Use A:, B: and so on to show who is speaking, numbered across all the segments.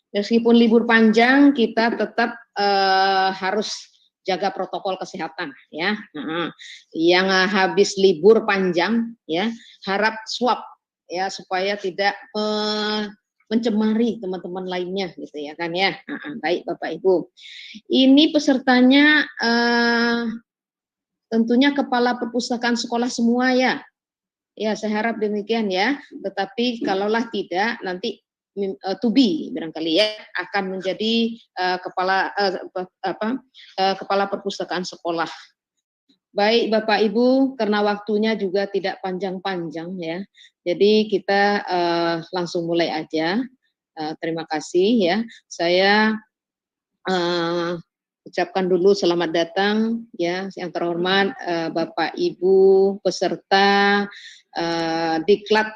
A: Meskipun libur panjang, kita tetap harus jaga protokol kesehatan ya. Yang habis libur panjang ya, harap swab ya supaya tidak mencemari teman-teman lainnya gitu ya kan ya. Baik Bapak Ibu. Ini pesertanya tentunya kepala perpustakaan sekolah semua ya. Ya, saya harap demikian ya. Tetapi kalaulah tidak, nanti to be barangkali ya akan menjadi kepala perpustakaan sekolah. Baik Bapak Ibu, karena waktunya juga tidak panjang-panjang ya. Jadi kita langsung mulai aja. Terima kasih ya. Saya ucapkan dulu selamat datang ya yang terhormat Bapak Ibu peserta diklat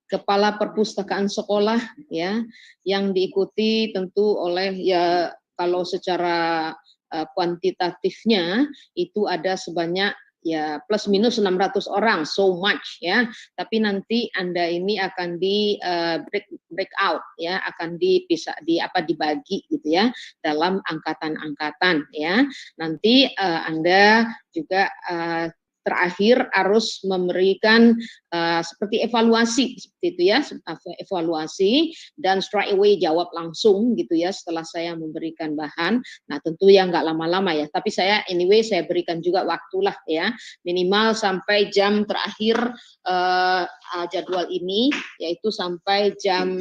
A: kepala perpustakaan sekolah ya yang diikuti tentu oleh ya kalau secara kuantitatifnya itu ada sebanyak ya plus minus 600 orang, so much ya. Tapi nanti Anda ini akan di break out ya, akan dipisah dibagi gitu ya dalam angkatan-angkatan ya. Nanti Anda juga terakhir harus memberikan seperti evaluasi seperti itu ya, evaluasi dan straight away jawab langsung gitu ya setelah saya memberikan bahan. Nah tentu ya nggak lama-lama ya, tapi saya anyway saya berikan juga waktulah ya minimal sampai jam terakhir jadwal ini yaitu sampai jam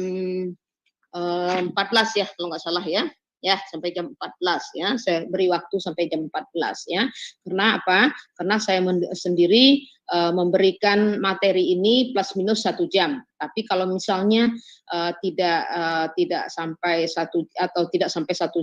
A: 14 ya kalau nggak salah ya. Ya sampai jam 14 ya, saya beri waktu sampai jam 14 ya. Karena apa? Karena saya sendiri memberikan materi ini plus minus 1 jam. Tapi kalau misalnya tidak sampai 1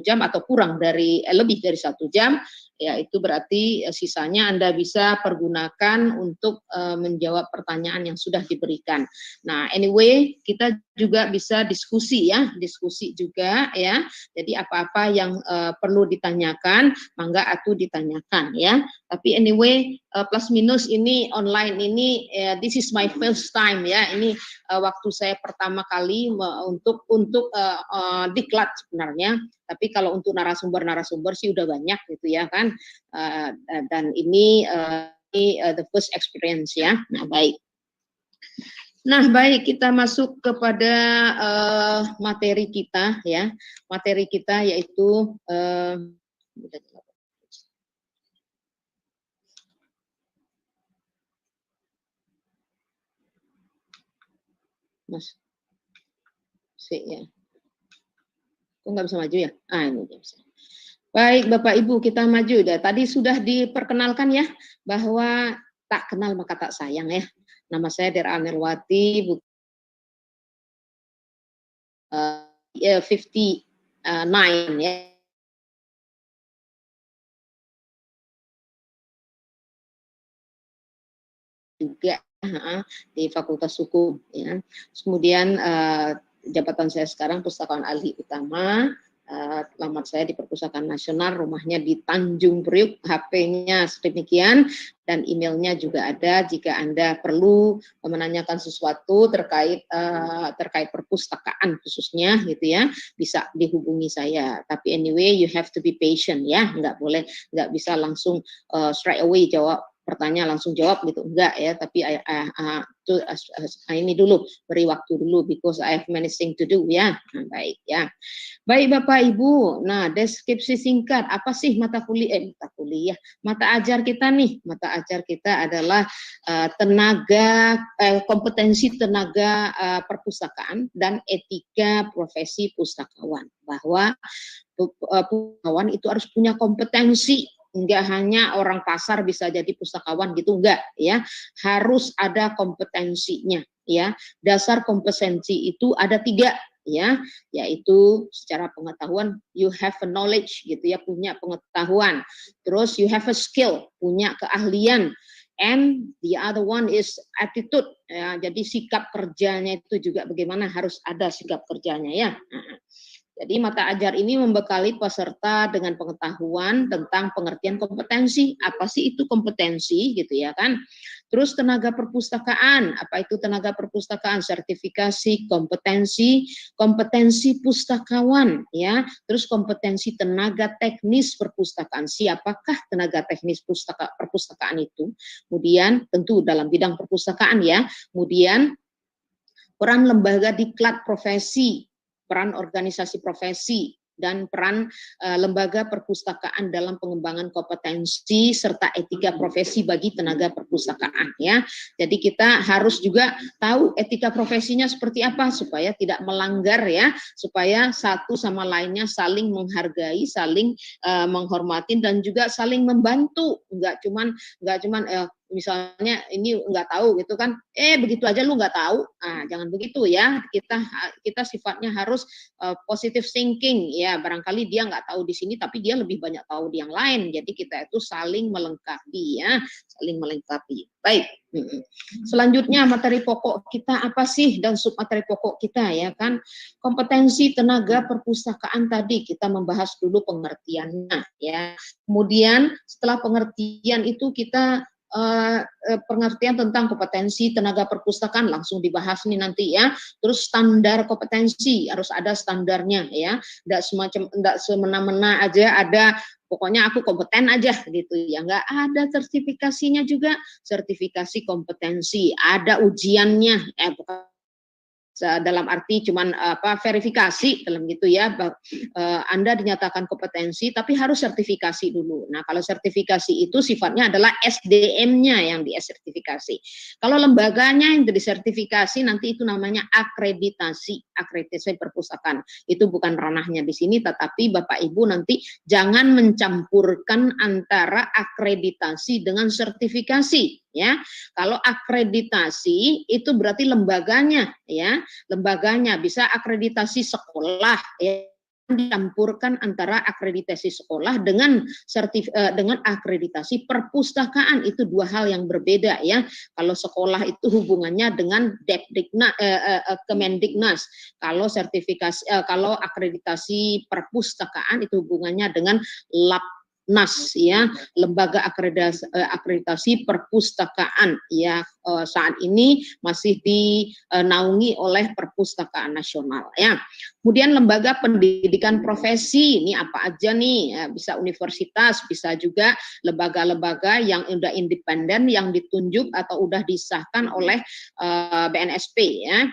A: jam atau kurang dari lebih dari 1 jam, ya itu berarti sisanya Anda bisa pergunakan untuk menjawab pertanyaan yang sudah diberikan. Nah, anyway, kita juga bisa diskusi ya, diskusi juga ya. Jadi apa-apa yang perlu ditanyakan, mangga atuh ditanyakan ya. Tapi anyway, plus minus ini online ini this is my first time ya. Ini waktu saya pertama kali untuk diklat sebenarnya. Tapi kalau untuk narasumber sih udah banyak gitu ya kan. Dan ini the first experience ya. Nah, baik. Nah, baik kita masuk kepada materi kita ya. Materi kita yaitu Mas, ya. Kok nggak bisa maju ya? Ini dia bisa. Baik Bapak Ibu, kita maju. Tadi sudah diperkenalkan ya bahwa tak kenal maka tak sayang ya. Nama saya Dera Amelwati, 59 ya. Juga di Fakultas Hukum ya. Kemudian jabatan saya sekarang Pustakawan Ahli Utama. Alamat saya di Perpustakaan Nasional, rumahnya di Tanjung Priuk, HP-nya sedemikian, dan emailnya juga ada jika Anda perlu menanyakan sesuatu terkait perpustakaan khususnya gitu ya, bisa dihubungi saya. Tapi anyway, you have to be patient ya, nggak bisa langsung straight away jawab pertanyaan langsung jawab gitu, enggak ya, tapi ini dulu, beri waktu dulu because I have many things to do ya. Nah, baik ya. Baik Bapak Ibu, nah deskripsi singkat, apa sih mata kuliah, mata ajar kita nih, mata ajar kita adalah kompetensi tenaga perpustakaan dan etika profesi pustakawan, bahwa pustakawan itu harus punya kompetensi. Enggak hanya orang pasar bisa jadi pustakawan gitu, enggak ya, harus ada kompetensinya ya. Dasar kompetensi itu ada 3 ya, yaitu secara pengetahuan you have a knowledge gitu ya, punya pengetahuan. Terus you have a skill, punya keahlian. And the other one is attitude ya, jadi sikap kerjanya itu juga bagaimana, harus ada sikap kerjanya ya. Jadi mata ajar ini membekali peserta dengan pengetahuan tentang pengertian kompetensi. Apa sih itu kompetensi gitu ya kan? Terus tenaga perpustakaan, apa itu tenaga perpustakaan? Sertifikasi kompetensi, kompetensi pustakawan ya. Terus kompetensi tenaga teknis perpustakaan. Siapakah tenaga teknis perpustakaan itu? Kemudian tentu dalam bidang perpustakaan ya. Kemudian peran lembaga diklat profesi, peran organisasi profesi, dan peran lembaga perpustakaan dalam pengembangan kompetensi serta etika profesi bagi tenaga perpustakaan ya. Jadi kita harus juga tahu etika profesinya seperti apa supaya tidak melanggar ya, supaya satu sama lainnya saling menghargai, saling menghormati dan juga saling membantu. Enggak cuman misalnya ini nggak tahu gitu kan, begitu aja lu nggak tahu, jangan begitu ya, kita sifatnya harus positive thinking ya, barangkali dia nggak tahu di sini tapi dia lebih banyak tahu di yang lain, jadi kita itu saling melengkapi ya, saling melengkapi. Baik, selanjutnya materi pokok kita apa sih dan sub materi pokok kita ya kan, kompetensi tenaga perpustakaan tadi kita membahas dulu pengertiannya ya, kemudian setelah pengertian itu kita pengertian tentang kompetensi tenaga perpustakaan langsung dibahas nih nanti ya. Terus standar kompetensi harus ada standarnya ya. Enggak semena-mena aja ada pokoknya aku kompeten aja gitu ya. Enggak ada sertifikasinya juga, sertifikasi kompetensi, ada ujiannya dalam arti cuman verifikasi dalam gitu ya, Anda dinyatakan kompetensi tapi harus sertifikasi dulu. Nah kalau sertifikasi itu sifatnya adalah SDM-nya yang disertifikasi. Kalau lembaganya yang disertifikasi nanti itu namanya akreditasi perpustakaan. Itu bukan ranahnya di sini, tetapi Bapak Ibu nanti jangan mencampurkan antara akreditasi dengan sertifikasi. Ya, kalau akreditasi itu berarti lembaganya, ya, lembaganya bisa akreditasi sekolah, ya, dicampurkan antara akreditasi sekolah dengan dengan akreditasi perpustakaan, itu dua hal yang berbeda ya. Kalau sekolah itu hubungannya dengan Kemendiknas, kalau sertifikasi kalau akreditasi perpustakaan itu hubungannya dengan Lapnas ya, lembaga akreditasi perpustakaan ya, saat ini masih dinaungi oleh Perpustakaan Nasional ya. Kemudian lembaga pendidikan profesi ini apa aja nih, ya, bisa universitas, bisa juga lembaga-lembaga yang udah independen yang ditunjuk atau udah disahkan oleh BNSP ya.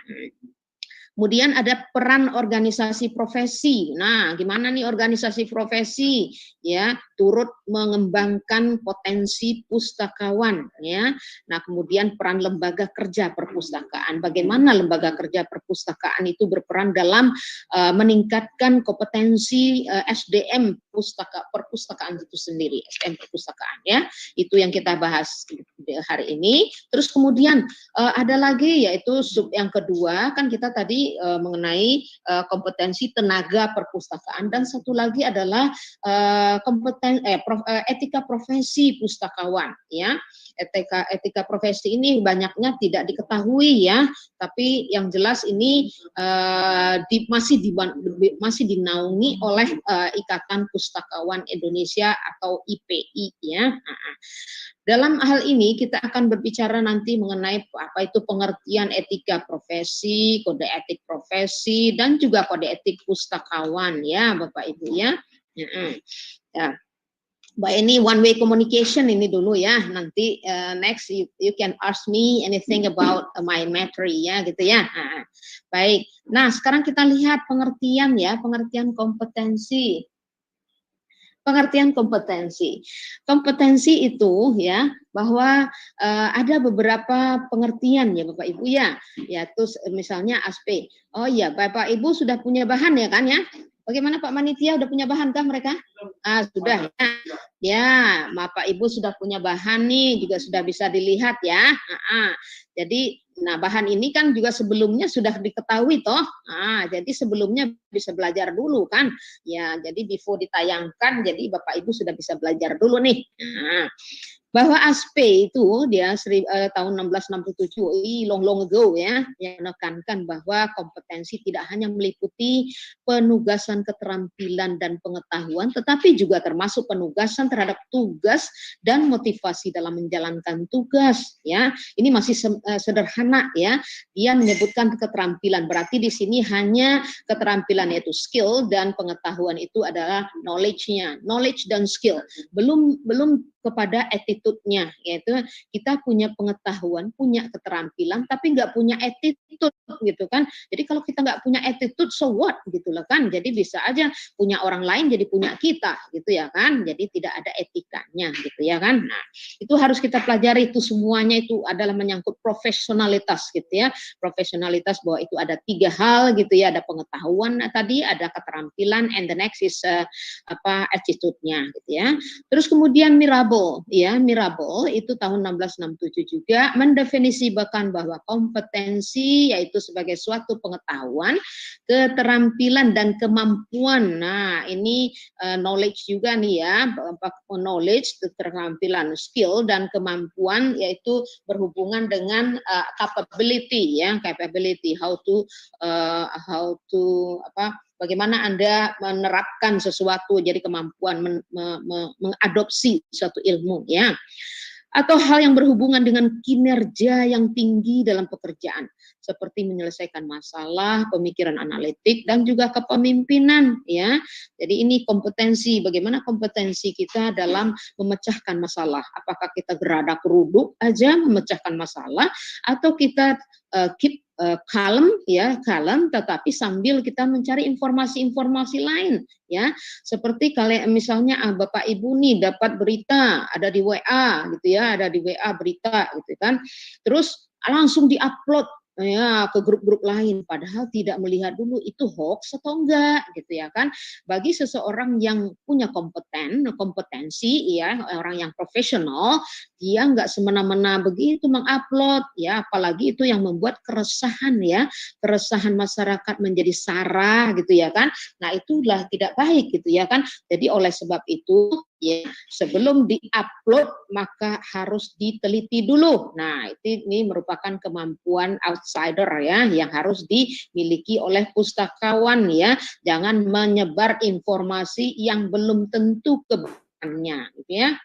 A: Kemudian ada peran organisasi profesi. Nah, gimana nih organisasi profesi? Ya, turut mengembangkan potensi pustakawan. Ya, nah kemudian peran lembaga kerja perpustakaan. Bagaimana lembaga kerja perpustakaan itu berperan dalam meningkatkan kompetensi SDM perpustakaan itu sendiri, SDM perpustakaan. Ya, itu yang kita bahas hari ini. Terus kemudian ada lagi yaitu sub yang kedua kan kita tadi mengenai kompetensi tenaga perpustakaan, dan satu lagi adalah etika profesi pustakawan ya. Etika profesi ini banyaknya tidak diketahui ya, tapi yang jelas ini masih dinaungi oleh Ikatan Pustakawan Indonesia atau IPI ya. Dalam hal ini kita akan berbicara nanti mengenai apa itu pengertian etika profesi, kode etik profesi, dan juga kode etik pustakawan ya Bapak Ibu ya. Ya. Mbak, ini one way communication ini dulu ya. Nanti next you can ask me anything about my materi ya gitu ya. Baik. Nah, sekarang kita lihat pengertian ya, pengertian kompetensi. Pengertian kompetensi. Kompetensi itu ya bahwa ada beberapa pengertian ya Bapak Ibu ya. Ya terus misalnya aspek. Oh iya, Bapak Ibu sudah punya bahan ya kan ya? Bagaimana Pak Manitia, udah punya bahan kah mereka? Sudah ya. Ya, Bapak Ibu sudah punya bahan nih, juga sudah bisa dilihat ya. Jadi, nah bahan ini kan juga sebelumnya sudah diketahui toh. Jadi sebelumnya bisa belajar dulu kan. Ya, jadi before ditayangkan, jadi Bapak Ibu sudah bisa belajar dulu nih. bahwa ASP itu dia tahun 1667, long ago ya, yang menekankan bahwa kompetensi tidak hanya meliputi penugasan keterampilan dan pengetahuan, tetapi juga termasuk penugasan terhadap tugas dan motivasi dalam menjalankan tugas ya. Ini masih sederhana ya. Dia menyebutkan keterampilan, berarti di sini hanya keterampilan yaitu skill, dan pengetahuan itu adalah knowledge-nya, knowledge dan skill. Belum kepada attitude-nya, yaitu kita punya pengetahuan, punya keterampilan, tapi nggak punya attitude gitu kan. Jadi kalau kita nggak punya attitude, so what gitu loh kan. Jadi bisa aja punya orang lain jadi punya kita gitu ya kan. Jadi tidak ada etikanya gitu ya kan. Nah, itu harus kita pelajari, itu semuanya itu adalah menyangkut profesionalitas gitu ya. Profesionalitas bahwa itu ada 3 hal gitu ya, ada pengetahuan tadi, ada keterampilan, and the next is attitude-nya gitu ya. Terus kemudian Mirabeau ya, Mirabeau itu tahun 1667 juga mendefinisikan bahwa kompetensi yaitu sebagai suatu pengetahuan, keterampilan dan kemampuan. Nah, ini knowledge juga nih ya, knowledge, keterampilan, skill dan kemampuan yaitu berhubungan dengan capability ya, capability, how to bagaimana Anda menerapkan sesuatu, jadi kemampuan mengadopsi suatu ilmu ya. Atau hal yang berhubungan dengan kinerja yang tinggi dalam pekerjaan, seperti menyelesaikan masalah, pemikiran analitik, dan juga kepemimpinan ya. Jadi ini kompetensi, bagaimana kompetensi kita dalam memecahkan masalah. Apakah kita geradak geruduk aja memecahkan masalah, atau kita keep kalem ya, kalem, tetapi sambil kita mencari informasi-informasi lain ya. Seperti kalau misalnya Bapak Ibu nih dapat berita ada di WA gitu ya, ada di WA berita gitu kan, terus langsung diupload ya ke grup-grup lain, padahal tidak melihat dulu itu hoax atau enggak gitu ya kan. Bagi seseorang yang punya kompetensi ya, orang yang profesional, dia enggak semena-mena begitu mengupload ya, apalagi itu yang membuat keresahan ya, keresahan masyarakat menjadi sara gitu ya kan. Nah, itulah tidak baik gitu ya kan. Jadi oleh sebab itu ya, sebelum diupload maka harus diteliti dulu. Nah, ini merupakan kemampuan outsider ya, yang harus dimiliki oleh pustakawan ya. Jangan menyebar informasi yang belum tentu kebenarannya gitu ya.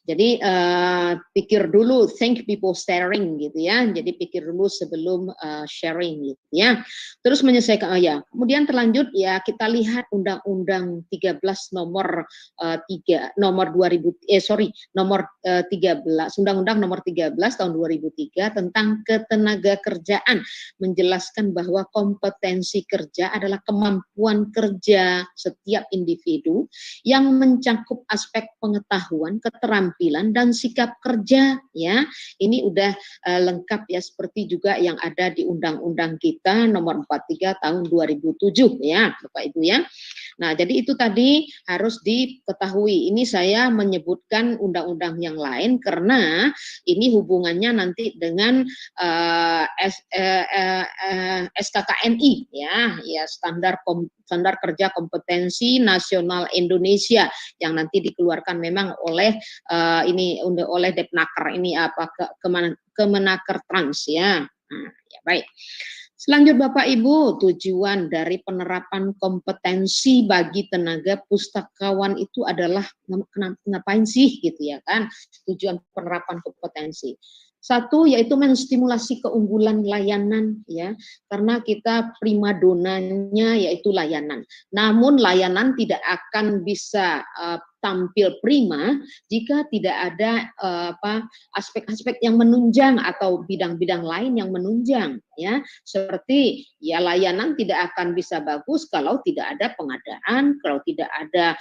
A: Jadi pikir dulu, think before sharing gitu ya. Jadi pikir dulu sebelum sharing gitu ya. Terus menyelesaikan kemudian terlanjut ya, kita lihat Undang-Undang 13 nomor 13 Undang-Undang nomor 13 tahun 2003 tentang ketenagakerjaan, menjelaskan bahwa kompetensi kerja adalah kemampuan kerja setiap individu yang mencakup aspek pengetahuan, keterampilan, dan sikap kerja ya. Ini udah lengkap ya, seperti juga yang ada di undang-undang kita nomor 43 tahun 2007 ya Bapak Ibu ya. Nah, jadi itu tadi harus diketahui. Ini saya menyebutkan undang-undang yang lain karena ini hubungannya nanti dengan SKKNI ya, standar kerja kompetensi nasional Indonesia yang nanti dikeluarkan memang oleh oleh Depnaker ini Kemenaker Trans ya. Nah, ya baik. Selanjutnya Bapak Ibu, tujuan dari penerapan kompetensi bagi tenaga pustakawan itu adalah ngapain sih gitu ya kan? Tujuan penerapan kompetensi. Satu yaitu menstimulasi keunggulan layanan ya, karena kita primadonanya yaitu layanan. Namun layanan tidak akan bisa tampil prima jika tidak ada aspek-aspek yang menunjang atau bidang-bidang lain yang menunjang ya, seperti ya layanan tidak akan bisa bagus kalau tidak ada pengadaan, kalau tidak ada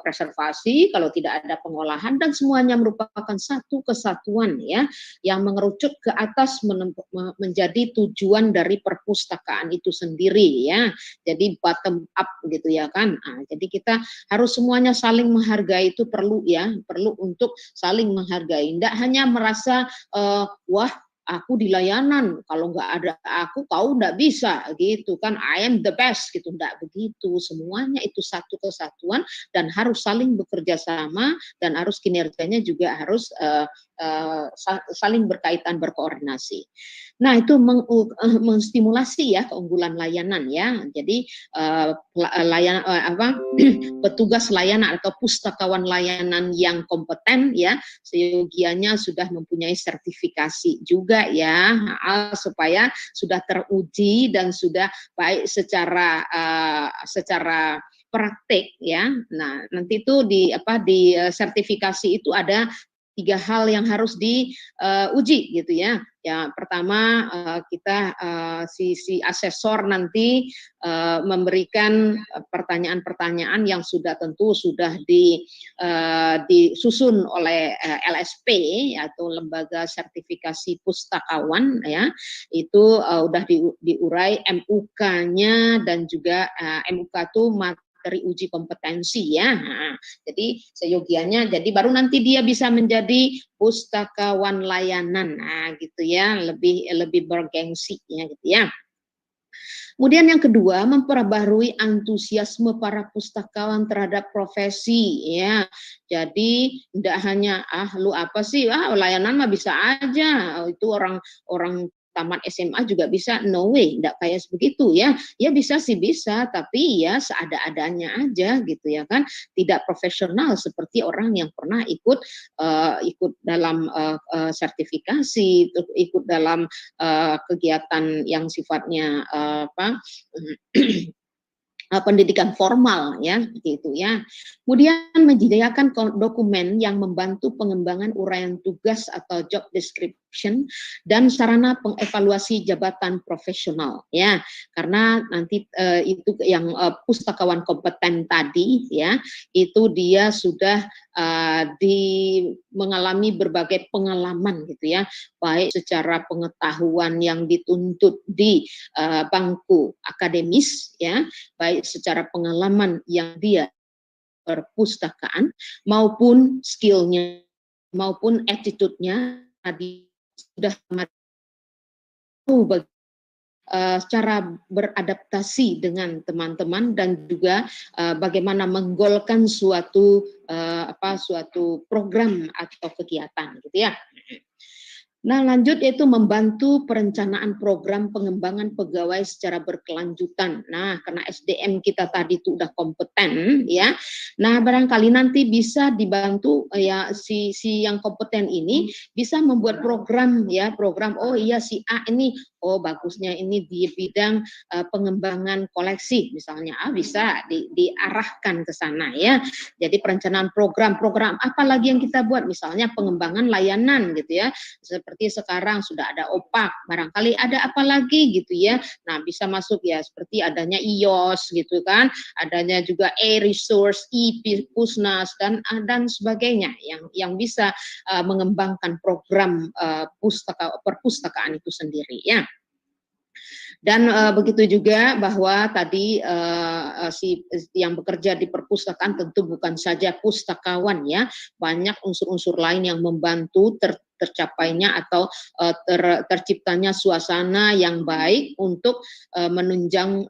A: preservasi, kalau tidak ada pengolahan, dan semuanya merupakan satu kesatuan ya yang mengerucut ke atas menjadi tujuan dari perpustakaan itu sendiri ya. Jadi bottom up gitu ya kan. Nah, jadi kita harus semuanya saling menghargai, itu perlu ya, perlu untuk saling menghargai. Tidak hanya merasa wah aku di layanan, kalau nggak ada aku kau nggak bisa gitu kan, I am the best gitu, nggak begitu. Semuanya itu satu kesatuan dan harus saling bekerja sama dan harus kinerjanya juga harus saling berkaitan, berkoordinasi. Nah, itu menstimulasi ya keunggulan layanan ya. Jadi layanan petugas layanan atau pustakawan layanan yang kompeten ya, seyogianya sudah mempunyai sertifikasi juga ya, supaya sudah teruji dan sudah baik secara praktik ya. Nah, nanti itu di sertifikasi itu ada 3 hal yang harus diuji gitu ya. Ya, pertama kita si asesor nanti memberikan pertanyaan-pertanyaan yang tentu sudah disusun oleh LSP atau Lembaga Sertifikasi Pustakawan ya. Itu udah diurai MUK-nya dan juga MUK itu materi uji kompetensi ya. Nah, jadi seyogianya jadi baru nanti dia bisa menjadi pustakawan layanan. Nah, gitu ya, lebih bergengsi ya gitu ya. Kemudian yang kedua, memperbarui antusiasme para pustakawan terhadap profesi ya. Jadi tidak hanya lu apa sih, layanan mah bisa aja. Itu orang tamat SMA juga bisa, no way, tidak kayak begitu ya. Ya bisa sih bisa, tapi ya seada-adanya aja gitu ya kan. Tidak profesional seperti orang yang pernah ikut dalam sertifikasi, ikut dalam kegiatan yang sifatnya pendidikan formal ya, gitu ya. Kemudian menyediakan dokumen yang membantu pengembangan uraian tugas atau job description dan sarana pengevaluasi jabatan profesional ya. Karena nanti itu yang pustakawan kompeten tadi ya, itu dia sudah mengalami berbagai pengalaman gitu ya, baik secara pengetahuan yang dituntut di bangku akademis ya, baik secara pengalaman yang dia perpustakaan maupun skillnya maupun attitude-nya tadi sudah tahu cara beradaptasi dengan teman-teman dan juga bagaimana menggolkan suatu program atau kegiatan gitu ya. Nah, lanjut yaitu membantu perencanaan program pengembangan pegawai secara berkelanjutan. Nah, karena SDM kita tadi itu udah kompeten ya. Nah, barangkali nanti bisa dibantu ya si yang kompeten ini bisa membuat program ya, oh iya si A ini bagusnya ini di bidang pengembangan koleksi misalnya. Bisa diarahkan ke sana ya. Jadi perencanaan program apa lagi yang kita buat, misalnya pengembangan layanan gitu ya. Seperti sekarang sudah ada OPAK, barangkali ada apa lagi gitu ya. Nah, bisa masuk ya seperti adanya IOS gitu kan, adanya juga e-resource, e-pusnas dan sebagainya yang bisa mengembangkan program perpustakaan itu sendiri ya. Dan begitu juga bahwa tadi yang bekerja di perpustakaan tentu bukan saja pustakawan ya, banyak unsur-unsur lain yang membantu tercapainya atau terciptanya suasana yang baik untuk menunjang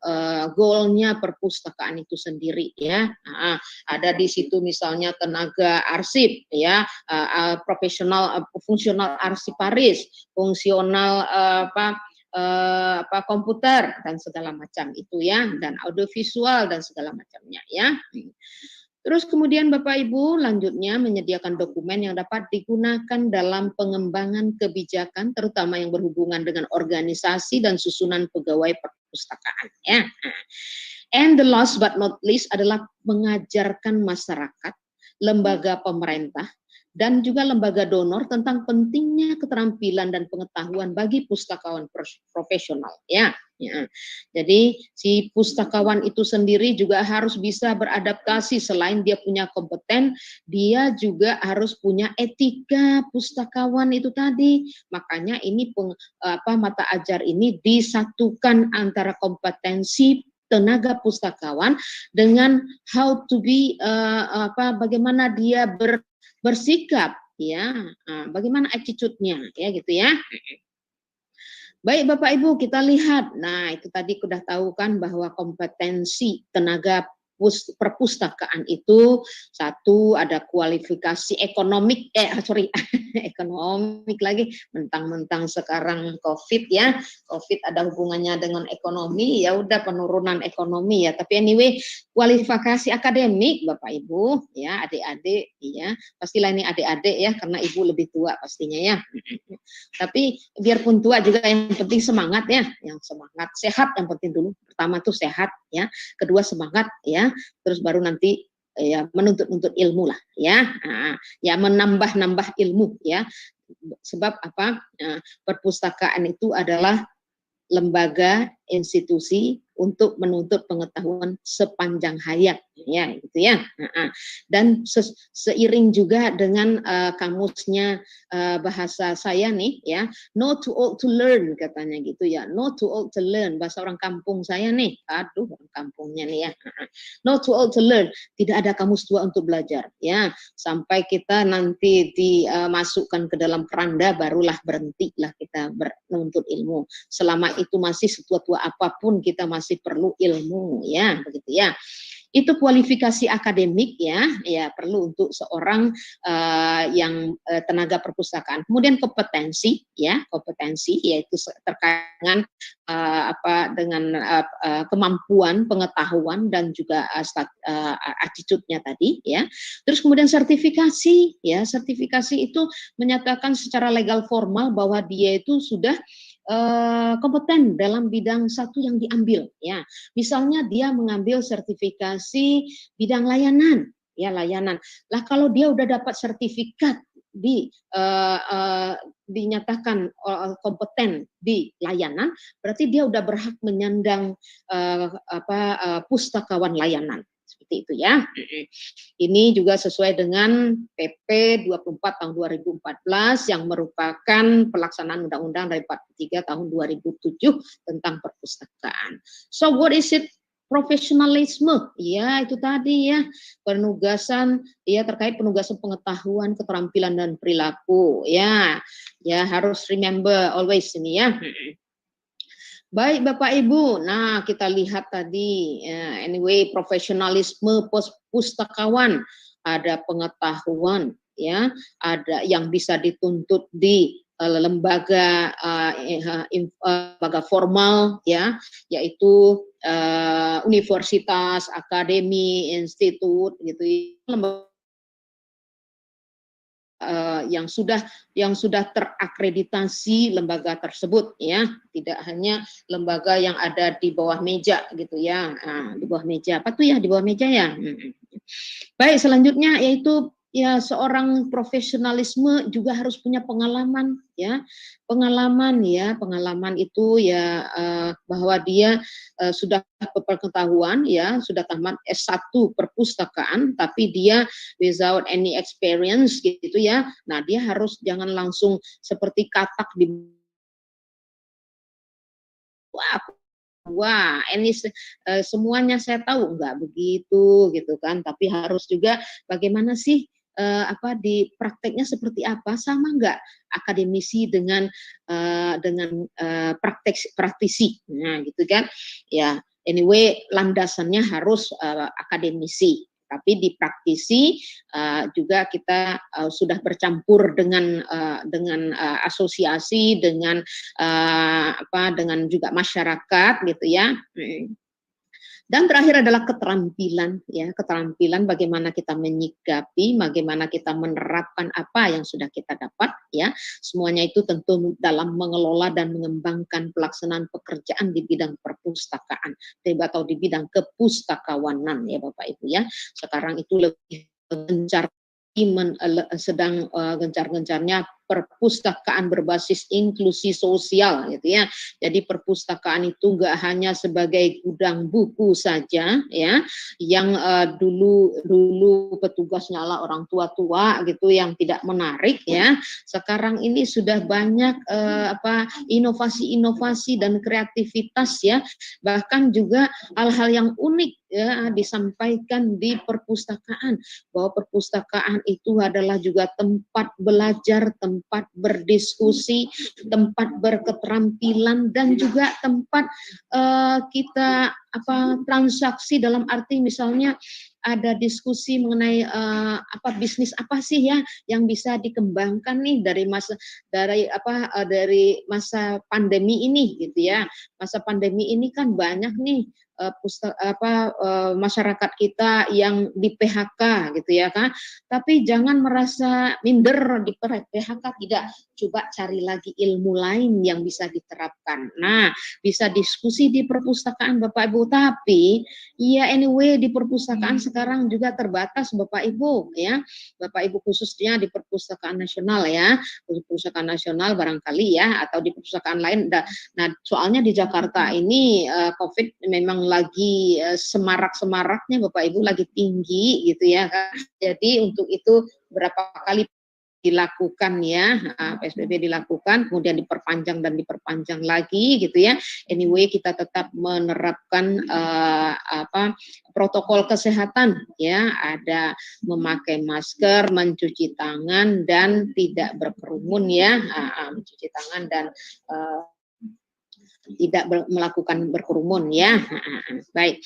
A: goalnya perpustakaan itu sendiri ya. Nah, ada di situ misalnya tenaga arsip ya, profesional fungsional arsiparis, fungsional komputer dan segala macam itu ya, dan audiovisual dan segala macamnya ya. Terus kemudian Bapak Ibu lanjutnya menyediakan dokumen yang dapat digunakan dalam pengembangan kebijakan terutama yang berhubungan dengan organisasi dan susunan pegawai perpustakaan ya. And the last but not least adalah mengajarkan masyarakat, lembaga pemerintah dan juga lembaga donor tentang pentingnya keterampilan dan pengetahuan bagi pustakawan profesional ya. Jadi si pustakawan itu sendiri juga harus bisa beradaptasi, selain dia punya kompeten, dia juga harus punya etika pustakawan itu tadi. Makanya ini mata ajar ini disatukan antara kompetensi tenaga pustakawan dengan how to be bagaimana dia bersikap ya, bagaimana attitude-nya ya gitu ya. Baik Bapak Ibu, kita lihat. Nah, itu tadi sudah tahu kan bahwa kompetensi tenaga perpustakaan itu satu ada kualifikasi ekonomik, sorry, ekonomik lagi, mentang-mentang sekarang COVID ya, COVID ada hubungannya dengan ekonomi, ya udah penurunan ekonomi ya. Tapi anyway, kualifikasi akademik Bapak Ibu, ya adik-adik, ya pastilah ini adik-adik ya, karena ibu lebih tua pastinya ya. Tapi biarpun tua juga yang penting semangat ya, yang semangat sehat yang penting dulu. Pertama tuh sehat ya, kedua semangat ya, terus baru nanti ya menuntut ilmu lah ya, ya menambah ilmu ya. Sebab apa? Perpustakaan itu adalah lembaga, institusi untuk menuntut pengetahuan sepanjang hayat, ya, gitu ya. Dan seiring juga dengan kamusnya bahasa saya nih, ya, not too old to learn katanya gitu ya, not too old to learn bahasa orang kampung saya nih, aduh orang kampungnya nih ya, not too old to learn, tidak ada kamus tua untuk belajar, ya, sampai kita nanti dimasukkan ke dalam keranda barulah berhentilah kita menuntut ilmu. Selama itu masih setua-tua apapun kita masih perlu ilmu ya, begitu ya. Itu kualifikasi akademik ya perlu untuk seorang yang tenaga perpustakaan. Kemudian kompetensi yaitu terkait dengan kemampuan, pengetahuan dan juga attitude-nya tadi ya. Terus kemudian sertifikasi itu menyatakan secara legal formal bahwa dia itu sudah kompeten dalam bidang satu yang diambil ya. Misalnya dia mengambil sertifikasi bidang layanan ya, layanan. Lah kalau dia udah dapat sertifikat dinyatakan kompeten di layanan, berarti dia udah berhak menyandang pustakawan layanan. Seperti itu ya. Ini juga sesuai dengan PP 24 tahun 2014 yang merupakan pelaksanaan Undang-Undang dari 43 tahun 2007 tentang perpustakaan. So what is it? Profesionalisme, ya itu tadi ya, penugasan ya terkait penugasan pengetahuan, keterampilan dan perilaku ya harus remember always ini ya. Baik Bapak Ibu, nah kita lihat tadi, anyway profesionalisme pustakawan, ada pengetahuan ya, ada yang bisa dituntut di lembaga formal ya, yaitu universitas, akademi, institut gitu, lembaga yang sudah terakreditasi lembaga tersebut ya, tidak hanya lembaga yang ada di bawah meja gitu ya. Di bawah meja apa tuh ya, di bawah meja ya. Baik, selanjutnya yaitu ya seorang profesionalisme juga harus punya pengalaman ya. Pengalaman itu ya bahwa dia sudah berpengetahuan ya, sudah tamat S1 perpustakaan tapi dia without any experience gitu ya. Nah, dia harus jangan langsung seperti katak di wah ini semuanya saya tahu, enggak begitu gitu kan, tapi harus juga bagaimana sih di prakteknya seperti apa, sama enggak akademisi dengan praktisi, nah gitu kan ya. Anyway landasannya harus akademisi, tapi di praktisi juga kita sudah bercampur dengan asosiasi, dengan juga masyarakat gitu ya. Dan terakhir adalah keterampilan ya, keterampilan bagaimana kita menyikapi, bagaimana kita menerapkan apa yang sudah kita dapat ya. Semuanya itu tentu dalam mengelola dan mengembangkan pelaksanaan pekerjaan di bidang perpustakaan atau di bidang kepustakawanan ya Bapak Ibu ya. Sekarang itu lebih gencar sedang gencar-gencarnya perpustakaan berbasis inklusi sosial gitu ya. Jadi perpustakaan itu enggak hanya sebagai gudang buku saja ya, yang dulu petugasnya lah orang tua-tua gitu yang tidak menarik ya. Sekarang ini sudah banyak inovasi-inovasi dan kreativitas ya. Bahkan juga hal-hal yang unik ya disampaikan di perpustakaan, bahwa perpustakaan itu adalah juga tempat belajar, tempat tempat berdiskusi, tempat berketerampilan, dan juga tempat kita transaksi, dalam arti misalnya ada diskusi mengenai bisnis apa sih ya yang bisa dikembangkan nih dari masa pandemi ini gitu ya. Masa pandemi ini kan banyak nih masyarakat kita yang di PHK gitu ya kan. Tapi jangan merasa minder di PHK, tidak. Coba cari lagi ilmu lain yang bisa diterapkan. Nah, bisa diskusi di perpustakaan Bapak Ibu, tapi ya anyway di perpustakaan sekarang juga terbatas Bapak Ibu ya. Bapak Ibu khususnya di perpustakaan nasional ya. Perpustakaan nasional barangkali ya, atau di perpustakaan lain. Nah, soalnya di Jakarta ini COVID memang lagi semarak-semaraknya Bapak Ibu, lagi tinggi gitu ya kan. Jadi untuk itu berapa kali dilakukan ya, PSBB dilakukan, kemudian diperpanjang lagi gitu ya. Anyway, kita tetap menerapkan protokol kesehatan ya, ada memakai masker, mencuci tangan, dan tidak berkerumun ya, mencuci tangan dan tidak melakukan berkerumun ya. Baik,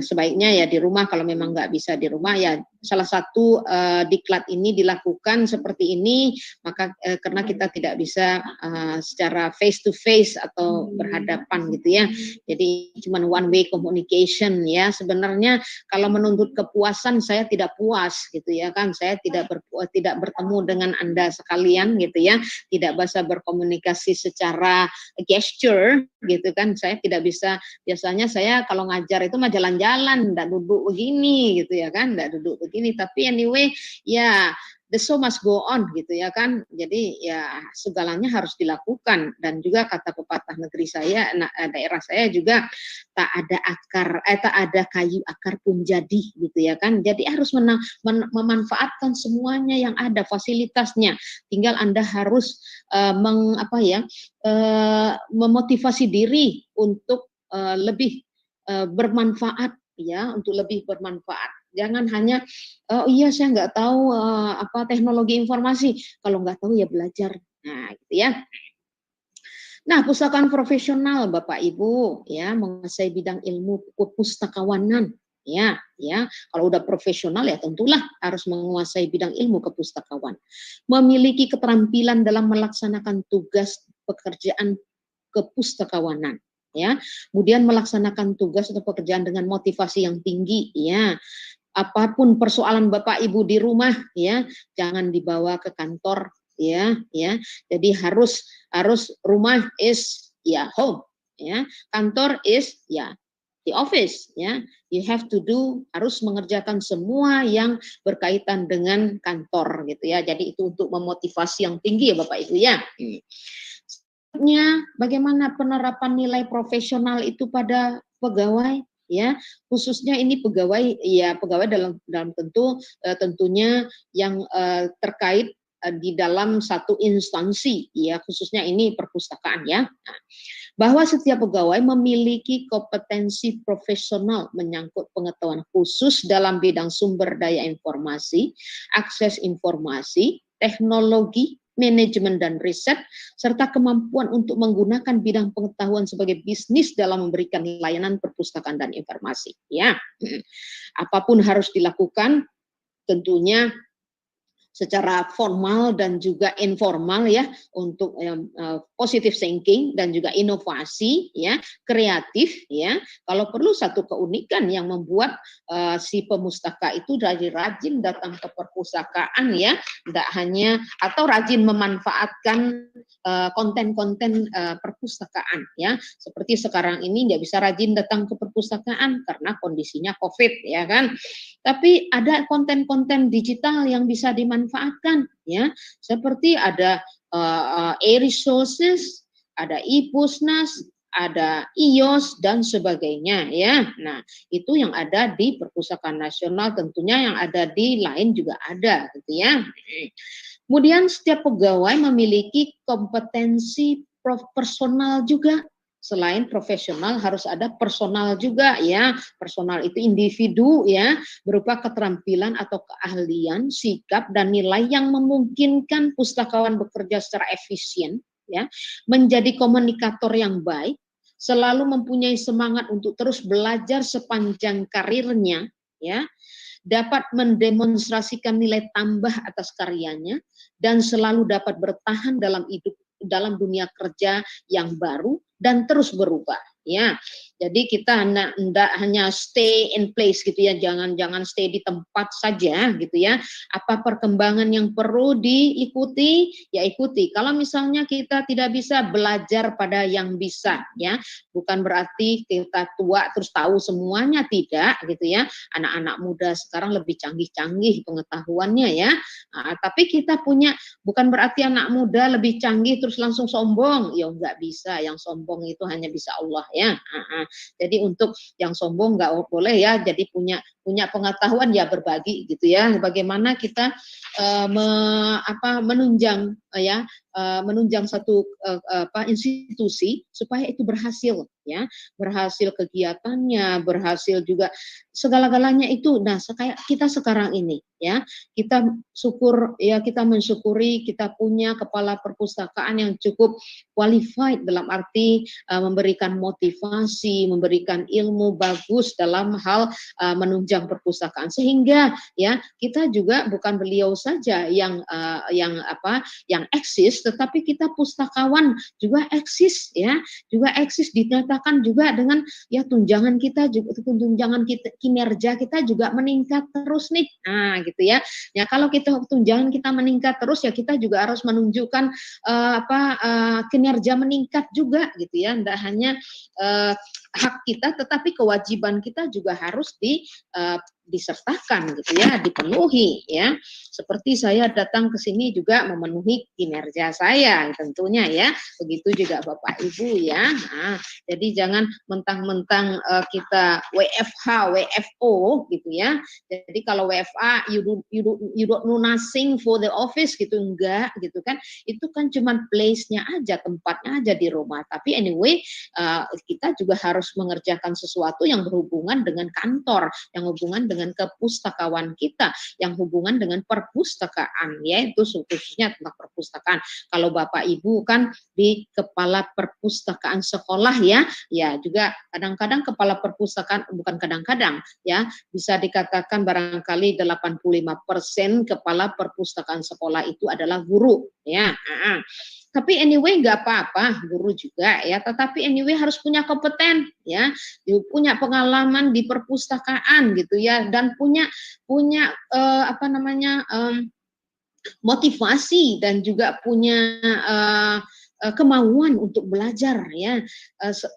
A: sebaiknya ya di rumah, kalau memang nggak bisa di rumah ya salah satu diklat ini dilakukan seperti ini, maka karena kita tidak bisa secara face to face atau berhadapan gitu ya. Jadi cuma one way communication ya. Sebenarnya kalau menuntut kepuasan, saya tidak puas gitu ya kan. Saya tidak bertemu dengan Anda sekalian gitu ya. Tidak bisa berkomunikasi secara gesture gitu kan. Saya tidak bisa, biasanya saya kalau ngajar itu mah jalan-jalan, enggak duduk begini gitu ya kan, enggak duduk begini. Tapi anyway ya, the show must go on gitu ya kan. Jadi ya segalanya harus dilakukan. Dan juga kata pepatah negeri saya, daerah saya juga, tak ada kayu akar pun jadi gitu ya kan. Jadi harus memanfaatkan semuanya yang ada, fasilitasnya. Tinggal Anda harus memotivasi diri untuk lebih bermanfaat ya, untuk lebih bermanfaat. Jangan hanya oh iya saya nggak tahu teknologi informasi, kalau nggak tahu ya belajar. Nah, gitu ya. Nah, pustakaan profesional Bapak Ibu ya, menguasai bidang ilmu kepustakawanan ya. Kalau udah profesional ya tentulah harus menguasai bidang ilmu kepustakawan. Memiliki keterampilan dalam melaksanakan tugas pekerjaan kepustakawanan ya. Kemudian melaksanakan tugas atau pekerjaan dengan motivasi yang tinggi ya. Apapun persoalan Bapak Ibu di rumah ya, jangan dibawa ke kantor ya. Jadi harus rumah is ya home ya, kantor is ya the office ya. You have to do, harus mengerjakan semua yang berkaitan dengan kantor gitu ya. Jadi itu untuk memotivasi yang tinggi ya Bapak Ibu ya. Bagaimana penerapan nilai profesional itu pada pegawai ya, khususnya ini pegawai dalam tentunya yang terkait di dalam satu instansi ya, khususnya ini perpustakaan ya. Bahwa setiap pegawai memiliki kompetensi profesional menyangkut pengetahuan khusus dalam bidang sumber daya informasi, akses informasi, teknologi, manajemen dan riset, serta kemampuan untuk menggunakan bidang pengetahuan sebagai bisnis dalam memberikan layanan perpustakaan dan informasi. Ya, apapun harus dilakukan tentunya secara formal dan juga informal ya, untuk positive thinking dan juga inovasi ya, kreatif ya. Kalau perlu satu keunikan yang membuat si pemustaka itu dari rajin datang ke perpustakaan ya, tidak hanya atau rajin memanfaatkan konten-konten perpustakaan ya. Seperti sekarang ini nggak bisa rajin datang ke perpustakaan karena kondisinya COVID ya kan. Tapi ada konten-konten digital yang bisa dimanfaatkan ya, seperti ada e-resources, ada e-pusnas, ada iOS dan sebagainya ya. Nah, itu yang ada di Perpustakaan Nasional, tentunya yang ada di lain juga ada gitu ya. Kemudian setiap pegawai memiliki kompetensi personal juga selain profesional harus ada personal juga ya. Personal itu individu ya, berupa keterampilan atau keahlian, sikap dan nilai yang memungkinkan pustakawan bekerja secara efisien ya, menjadi komunikator yang baik, selalu mempunyai semangat untuk terus belajar sepanjang karirnya ya, dapat mendemonstrasikan nilai tambah atas karyanya dan selalu dapat bertahan dalam dunia kerja yang baru dan terus berubah ya. Jadi kita tidak hanya stay in place gitu ya, jangan stay di tempat saja gitu ya. Apa perkembangan yang perlu diikuti ya ikuti. Kalau misalnya kita tidak bisa, belajar pada yang bisa ya, bukan berarti kita tua terus tahu semuanya, tidak gitu ya. Anak-anak muda sekarang lebih canggih-canggih pengetahuannya ya. Nah, tapi kita punya, bukan berarti anak muda lebih canggih terus langsung sombong, ya nggak bisa. Yang sombong itu hanya bisa Allah ya. Jadi untuk yang sombong nggak boleh ya. Jadi punya pengetahuan ya berbagi gitu ya. Bagaimana kita menunjang ya, menunjang satu institusi supaya itu berhasil ya, berhasil kegiatannya, berhasil juga segala-galanya itu. Nah, kayak kita sekarang ini ya, kita mensyukuri kita punya kepala perpustakaan yang cukup qualified, dalam arti memberikan motivasi, memberikan ilmu bagus dalam hal menunjang perpustakaan, sehingga ya kita juga bukan beliau saja yang eksis, tetapi kita pustakawan juga eksis ya, juga eksis, dinyatakan juga dengan ya tunjangan kinerja kita juga meningkat terus nih. Nah, gitu ya. Ya kalau tunjangan kita meningkat terus ya, kita juga harus menunjukkan kinerja meningkat juga gitu ya. Tidak hanya hak kita, tetapi kewajiban kita juga harus disertakan gitu ya, dipenuhi ya. Seperti saya datang ke sini juga memenuhi kinerja saya tentunya ya. Begitu juga Bapak Ibu ya. Nah, jadi jangan mentang-mentang kita WFH, WFO gitu ya. Jadi kalau WFA you don't know nothing for the office gitu, enggak gitu kan. Itu kan cuman place-nya aja, tempatnya aja di rumah. Tapi anyway, kita juga harus mengerjakan sesuatu yang berhubungan dengan kantor, yang hubungan dengan kepustakawan kita, yang hubungan dengan perpustakaan, yaitu khususnya tentang perpustakaan. Kalau Bapak Ibu kan di kepala perpustakaan sekolah ya, ya juga kadang-kadang kepala perpustakaan, bukan kadang-kadang ya, bisa dikatakan barangkali 85% kepala perpustakaan sekolah itu adalah guru ya. Tapi anyway nggak apa-apa, guru juga ya, tetapi anyway harus punya kompeten ya, punya pengalaman di perpustakaan gitu ya, dan punya motivasi dan juga punya kemauan untuk belajar ya.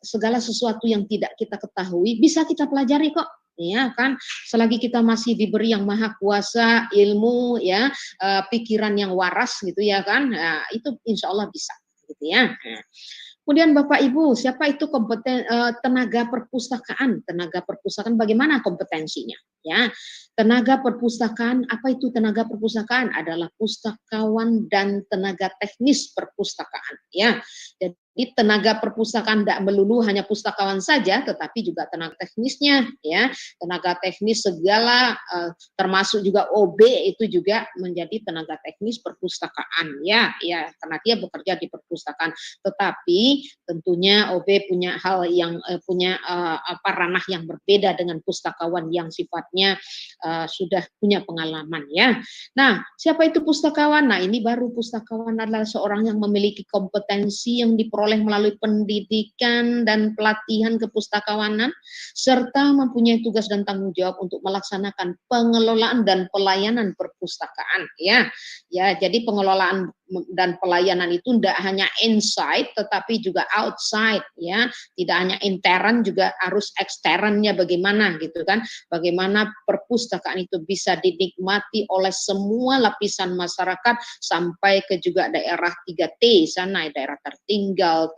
A: Segala sesuatu yang tidak kita ketahui bisa kita pelajari kok ya kan, selagi kita masih diberi yang maha kuasa ilmu ya, pikiran yang waras gitu ya kan, nah, itu insya Allah bisa gitu ya. Kemudian Bapak Ibu, siapa itu tenaga perpustakaan? Tenaga perpustakaan bagaimana kompetensinya? Ya, tenaga perpustakaan, apa itu tenaga perpustakaan? Adalah pustakawan dan tenaga teknis perpustakaan. Ya, jadi tenaga perpustakaan tidak melulu hanya pustakawan saja, tetapi juga tenaga teknisnya. Ya, tenaga teknis segala, termasuk juga OB itu juga menjadi tenaga teknis perpustakaan. Ya, karena dia bekerja di perpustakaan. Tetapi tentunya OB punya hal yang ranah yang berbeda dengan pustakawan yang sifatnya sudah punya pengalaman ya. Nah, siapa itu pustakawan? Nah, ini baru pustakawan adalah seorang yang memiliki kompetensi yang diperoleh melalui pendidikan dan pelatihan kepustakawanan serta mempunyai tugas dan tanggung jawab untuk melaksanakan pengelolaan dan pelayanan perpustakaan ya. Ya, jadi pengelolaan dan pelayanan itu tidak hanya inside tetapi juga outside ya, tidak hanya intern juga harus eksternnya bagaimana gitu kan, bagaimana perpustakaan itu bisa dinikmati oleh semua lapisan masyarakat sampai ke juga daerah 3T sana, daerah tertinggal,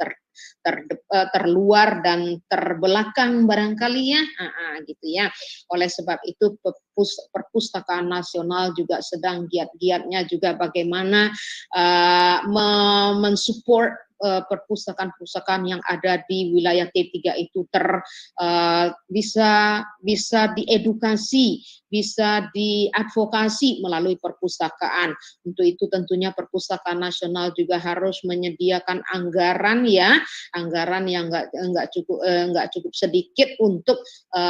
A: terluar dan terbelakang barangkali ya, gitu ya. Oleh sebab itu perpustakaan nasional juga sedang giat-giatnya juga bagaimana mensupport perpustakaan-perpustakaan yang ada di wilayah T3 itu bisa diedukasi, bisa diadvokasi melalui perpustakaan. Untuk itu tentunya Perpustakaan Nasional juga harus menyediakan anggaran ya, anggaran yang nggak cukup sedikit untuk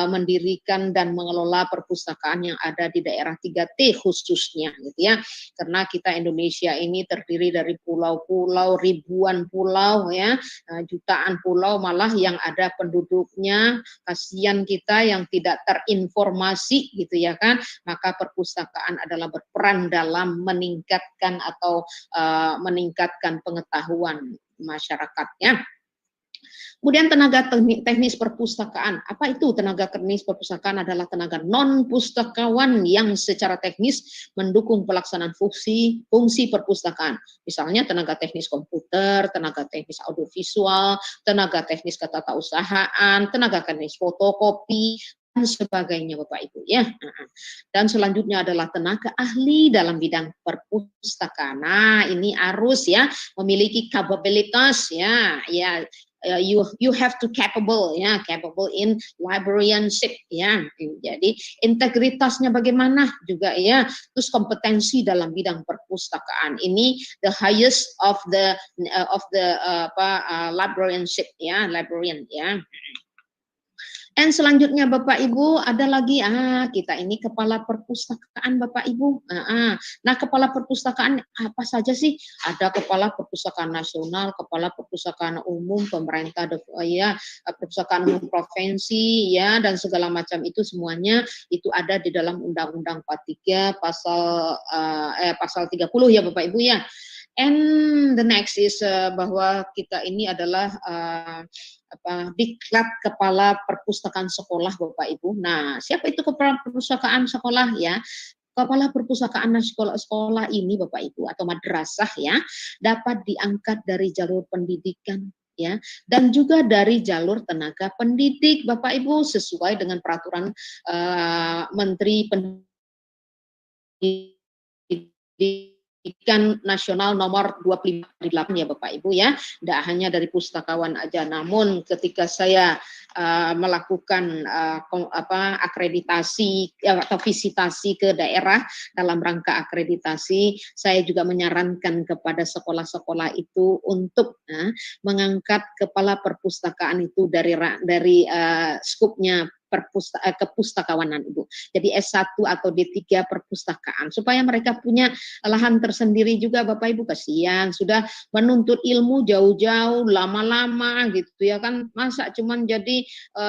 A: mendirikan dan mengelola perpustakaan yang ada di daerah 3T khususnya gitu ya. Karena kita Indonesia ini terdiri dari pulau-pulau, ribuan pulau ya, jutaan pulau malah yang ada penduduknya, kasihan kita yang tidak terinformasi gitu ya kan. Maka perpustakaan adalah berperan dalam meningkatkan atau meningkatkan pengetahuan masyarakatnya. Kemudian tenaga teknis perpustakaan. Apa itu tenaga teknis perpustakaan? Adalah tenaga non-pustakawan yang secara teknis mendukung pelaksanaan fungsi perpustakaan. Misalnya tenaga teknis komputer, tenaga teknis audiovisual, tenaga teknis ketatausahaan, tenaga teknis fotokopi, dan sebagainya Bapak Ibu ya. Dan selanjutnya adalah tenaga ahli dalam bidang perpustakaan. Nah, ini harus ya memiliki kapabilitas ya, you have to capable ya, capable in librarianship ya. Jadi integritasnya bagaimana juga ya, terus kompetensi dalam bidang perpustakaan. Ini the highest of the librarianship ya, librarian ya. Dan selanjutnya Bapak Ibu ada lagi kita ini kepala perpustakaan Bapak Ibu. Nah kepala perpustakaan apa saja sih? Ada kepala perpustakaan nasional, kepala perpustakaan umum, pemerintah ya, perpustakaan umum provinsi ya, dan segala macam itu semuanya itu ada di dalam Undang-Undang 43 pasal 30 ya Bapak Ibu ya. And the next is bahwa kita ini adalah diklat kepala perpustakaan sekolah Bapak Ibu. Nah, siapa itu kepala perpustakaan sekolah ya? Kepala perpustakaan sekolah ini Bapak Ibu atau madrasah ya, dapat diangkat dari jalur pendidikan ya, dan juga dari jalur tenaga pendidik Bapak Ibu sesuai dengan peraturan Menteri Pendidikan Nasional nomor 25/8 ya Bapak Ibu ya. Tidak hanya dari pustakawan aja, namun ketika saya melakukan akreditasi atau visitasi ke daerah dalam rangka akreditasi, saya juga menyarankan kepada sekolah-sekolah itu untuk mengangkat kepala perpustakaan itu dari skupnya kepustakawanan Ibu. Jadi S1 atau D3 perpustakaan supaya mereka punya lahan tersendiri juga Bapak Ibu. Kasihan sudah menuntut ilmu jauh-jauh lama-lama gitu ya kan, masa cuman jadi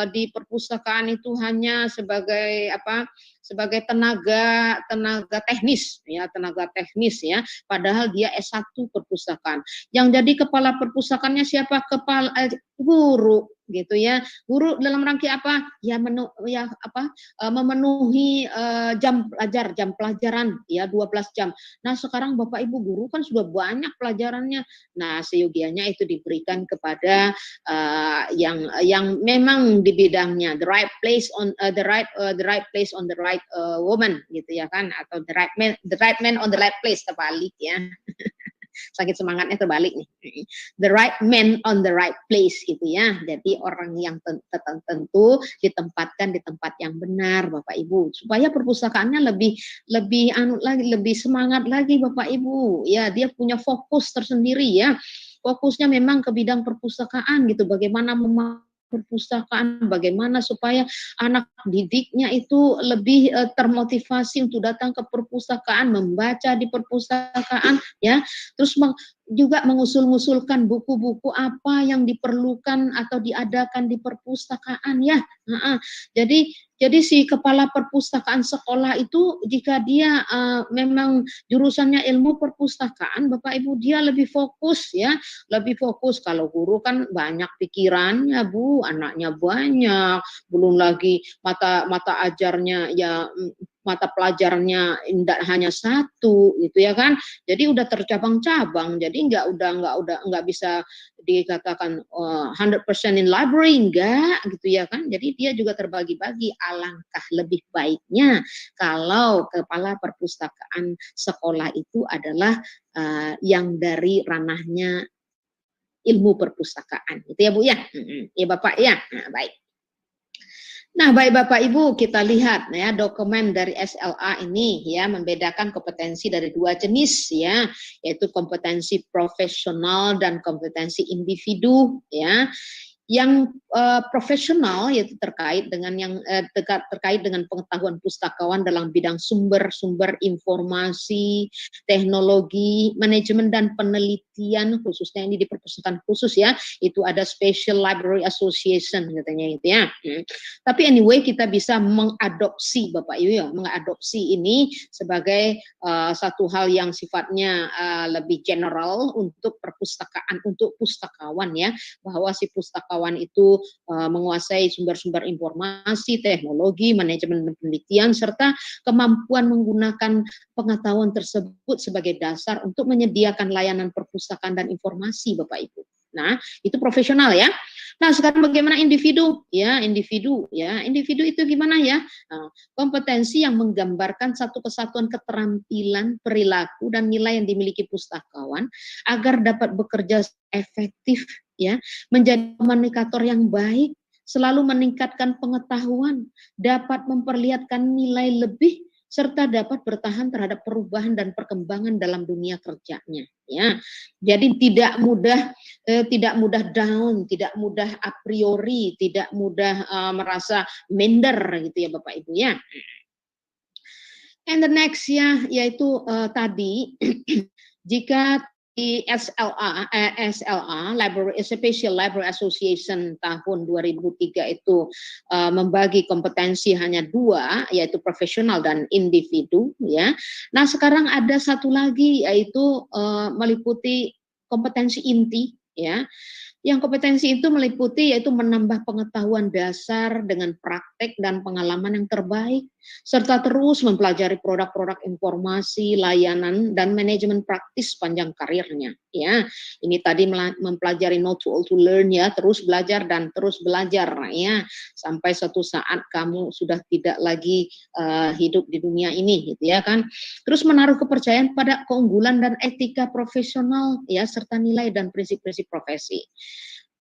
A: di perpustakaan itu hanya sebagai sebagai tenaga teknis ya, padahal dia S1 perpustakaan. Yang jadi kepala perpustakaannya siapa? Guru gitu ya. Guru dalam rangka apa? Ya memenuhi jam pelajaran ya 12 jam. Nah, sekarang Bapak Ibu guru kan sudah banyak pelajarannya. Nah, seyogianya itu diberikan kepada yang memang di bidangnya, the right place on the right woman gitu ya kan, atau the right man on the right place, terbalik ya. Sakit semangatnya terbalik nih. The right man on the right place gitu ya. Jadi orang yang tertentu ditempatkan di tempat yang benar Bapak Ibu, supaya perpustakaannya lebih semangat lagi Bapak Ibu. Ya, dia punya fokus tersendiri ya. Fokusnya memang ke bidang perpustakaan gitu. Bagaimana perpustakaan, bagaimana supaya anak didiknya itu lebih termotivasi untuk datang ke perpustakaan, membaca di perpustakaan ya, terus juga mengusul-ngusulkan buku-buku apa yang diperlukan atau diadakan di perpustakaan ya. Jadi si kepala perpustakaan sekolah itu jika dia memang jurusannya ilmu perpustakaan, Bapak Ibu, dia lebih fokus ya, lebih fokus. Kalau guru kan banyak pikirannya Bu, anaknya banyak, belum lagi mata ajarnya ya, mata pelajarannya tidak hanya satu gitu ya kan, jadi udah tercabang-cabang, jadi nggak bisa dikatakan 100% in library, enggak gitu ya kan, jadi dia juga terbagi-bagi. Alangkah lebih baiknya kalau kepala perpustakaan sekolah itu adalah yang dari ranahnya ilmu perpustakaan. Itu ya Bu ya. Ya Bapak ya. Nah, baik. Nah, baik Bapak Ibu, kita lihat ya dokumen dari SLA ini ya membedakan kompetensi dari dua jenis ya, yaitu kompetensi profesional dan kompetensi individu ya. Yang profesional yaitu terkait dengan terkait dengan pengetahuan pustakawan dalam bidang sumber-sumber informasi, teknologi, manajemen dan penelitian, khususnya ini di perpustakaan khusus ya, itu ada Special Library Association katanya itu ya. Tapi anyway kita bisa mengadopsi Bapak Ibu ya, mengadopsi ini sebagai satu hal yang sifatnya lebih general untuk perpustakaan, untuk pustakawan ya, bahwa si pustakawan itu menguasai sumber-sumber informasi, teknologi, manajemen penelitian, serta kemampuan menggunakan pengetahuan tersebut sebagai dasar untuk menyediakan layanan perpustakaan dan informasi Bapak Ibu. Nah, itu profesional ya. Nah, sekarang bagaimana individu? Ya, individu itu gimana ya? Nah, kompetensi yang menggambarkan satu kesatuan keterampilan, perilaku dan nilai yang dimiliki pustakawan agar dapat bekerja efektif ya, menjadi komunikator yang baik, selalu meningkatkan pengetahuan, dapat memperlihatkan nilai lebih serta dapat bertahan terhadap perubahan dan perkembangan dalam dunia kerjanya ya. Jadi tidak mudah down, tidak mudah a priori, tidak mudah merasa minder gitu ya Bapak Ibu ya. And the next ya yaitu tadi jika di SLA Special Library Association tahun 2003 itu membagi kompetensi hanya dua, yaitu profesional dan individu ya. Nah sekarang ada satu lagi yaitu meliputi kompetensi inti ya. Yang kompetensi itu meliputi yaitu menambah pengetahuan dasar dengan praktek dan pengalaman yang terbaik, serta terus mempelajari produk-produk informasi, layanan, dan manajemen praktis sepanjang karirnya. Ya, ini tadi mempelajari know to all to learn ya, terus belajar dan terus belajar ya, sampai suatu saat kamu sudah tidak lagi hidup di dunia ini, gitu ya kan. Terus menaruh kepercayaan pada keunggulan dan etika profesional ya, serta nilai dan prinsip-prinsip profesi.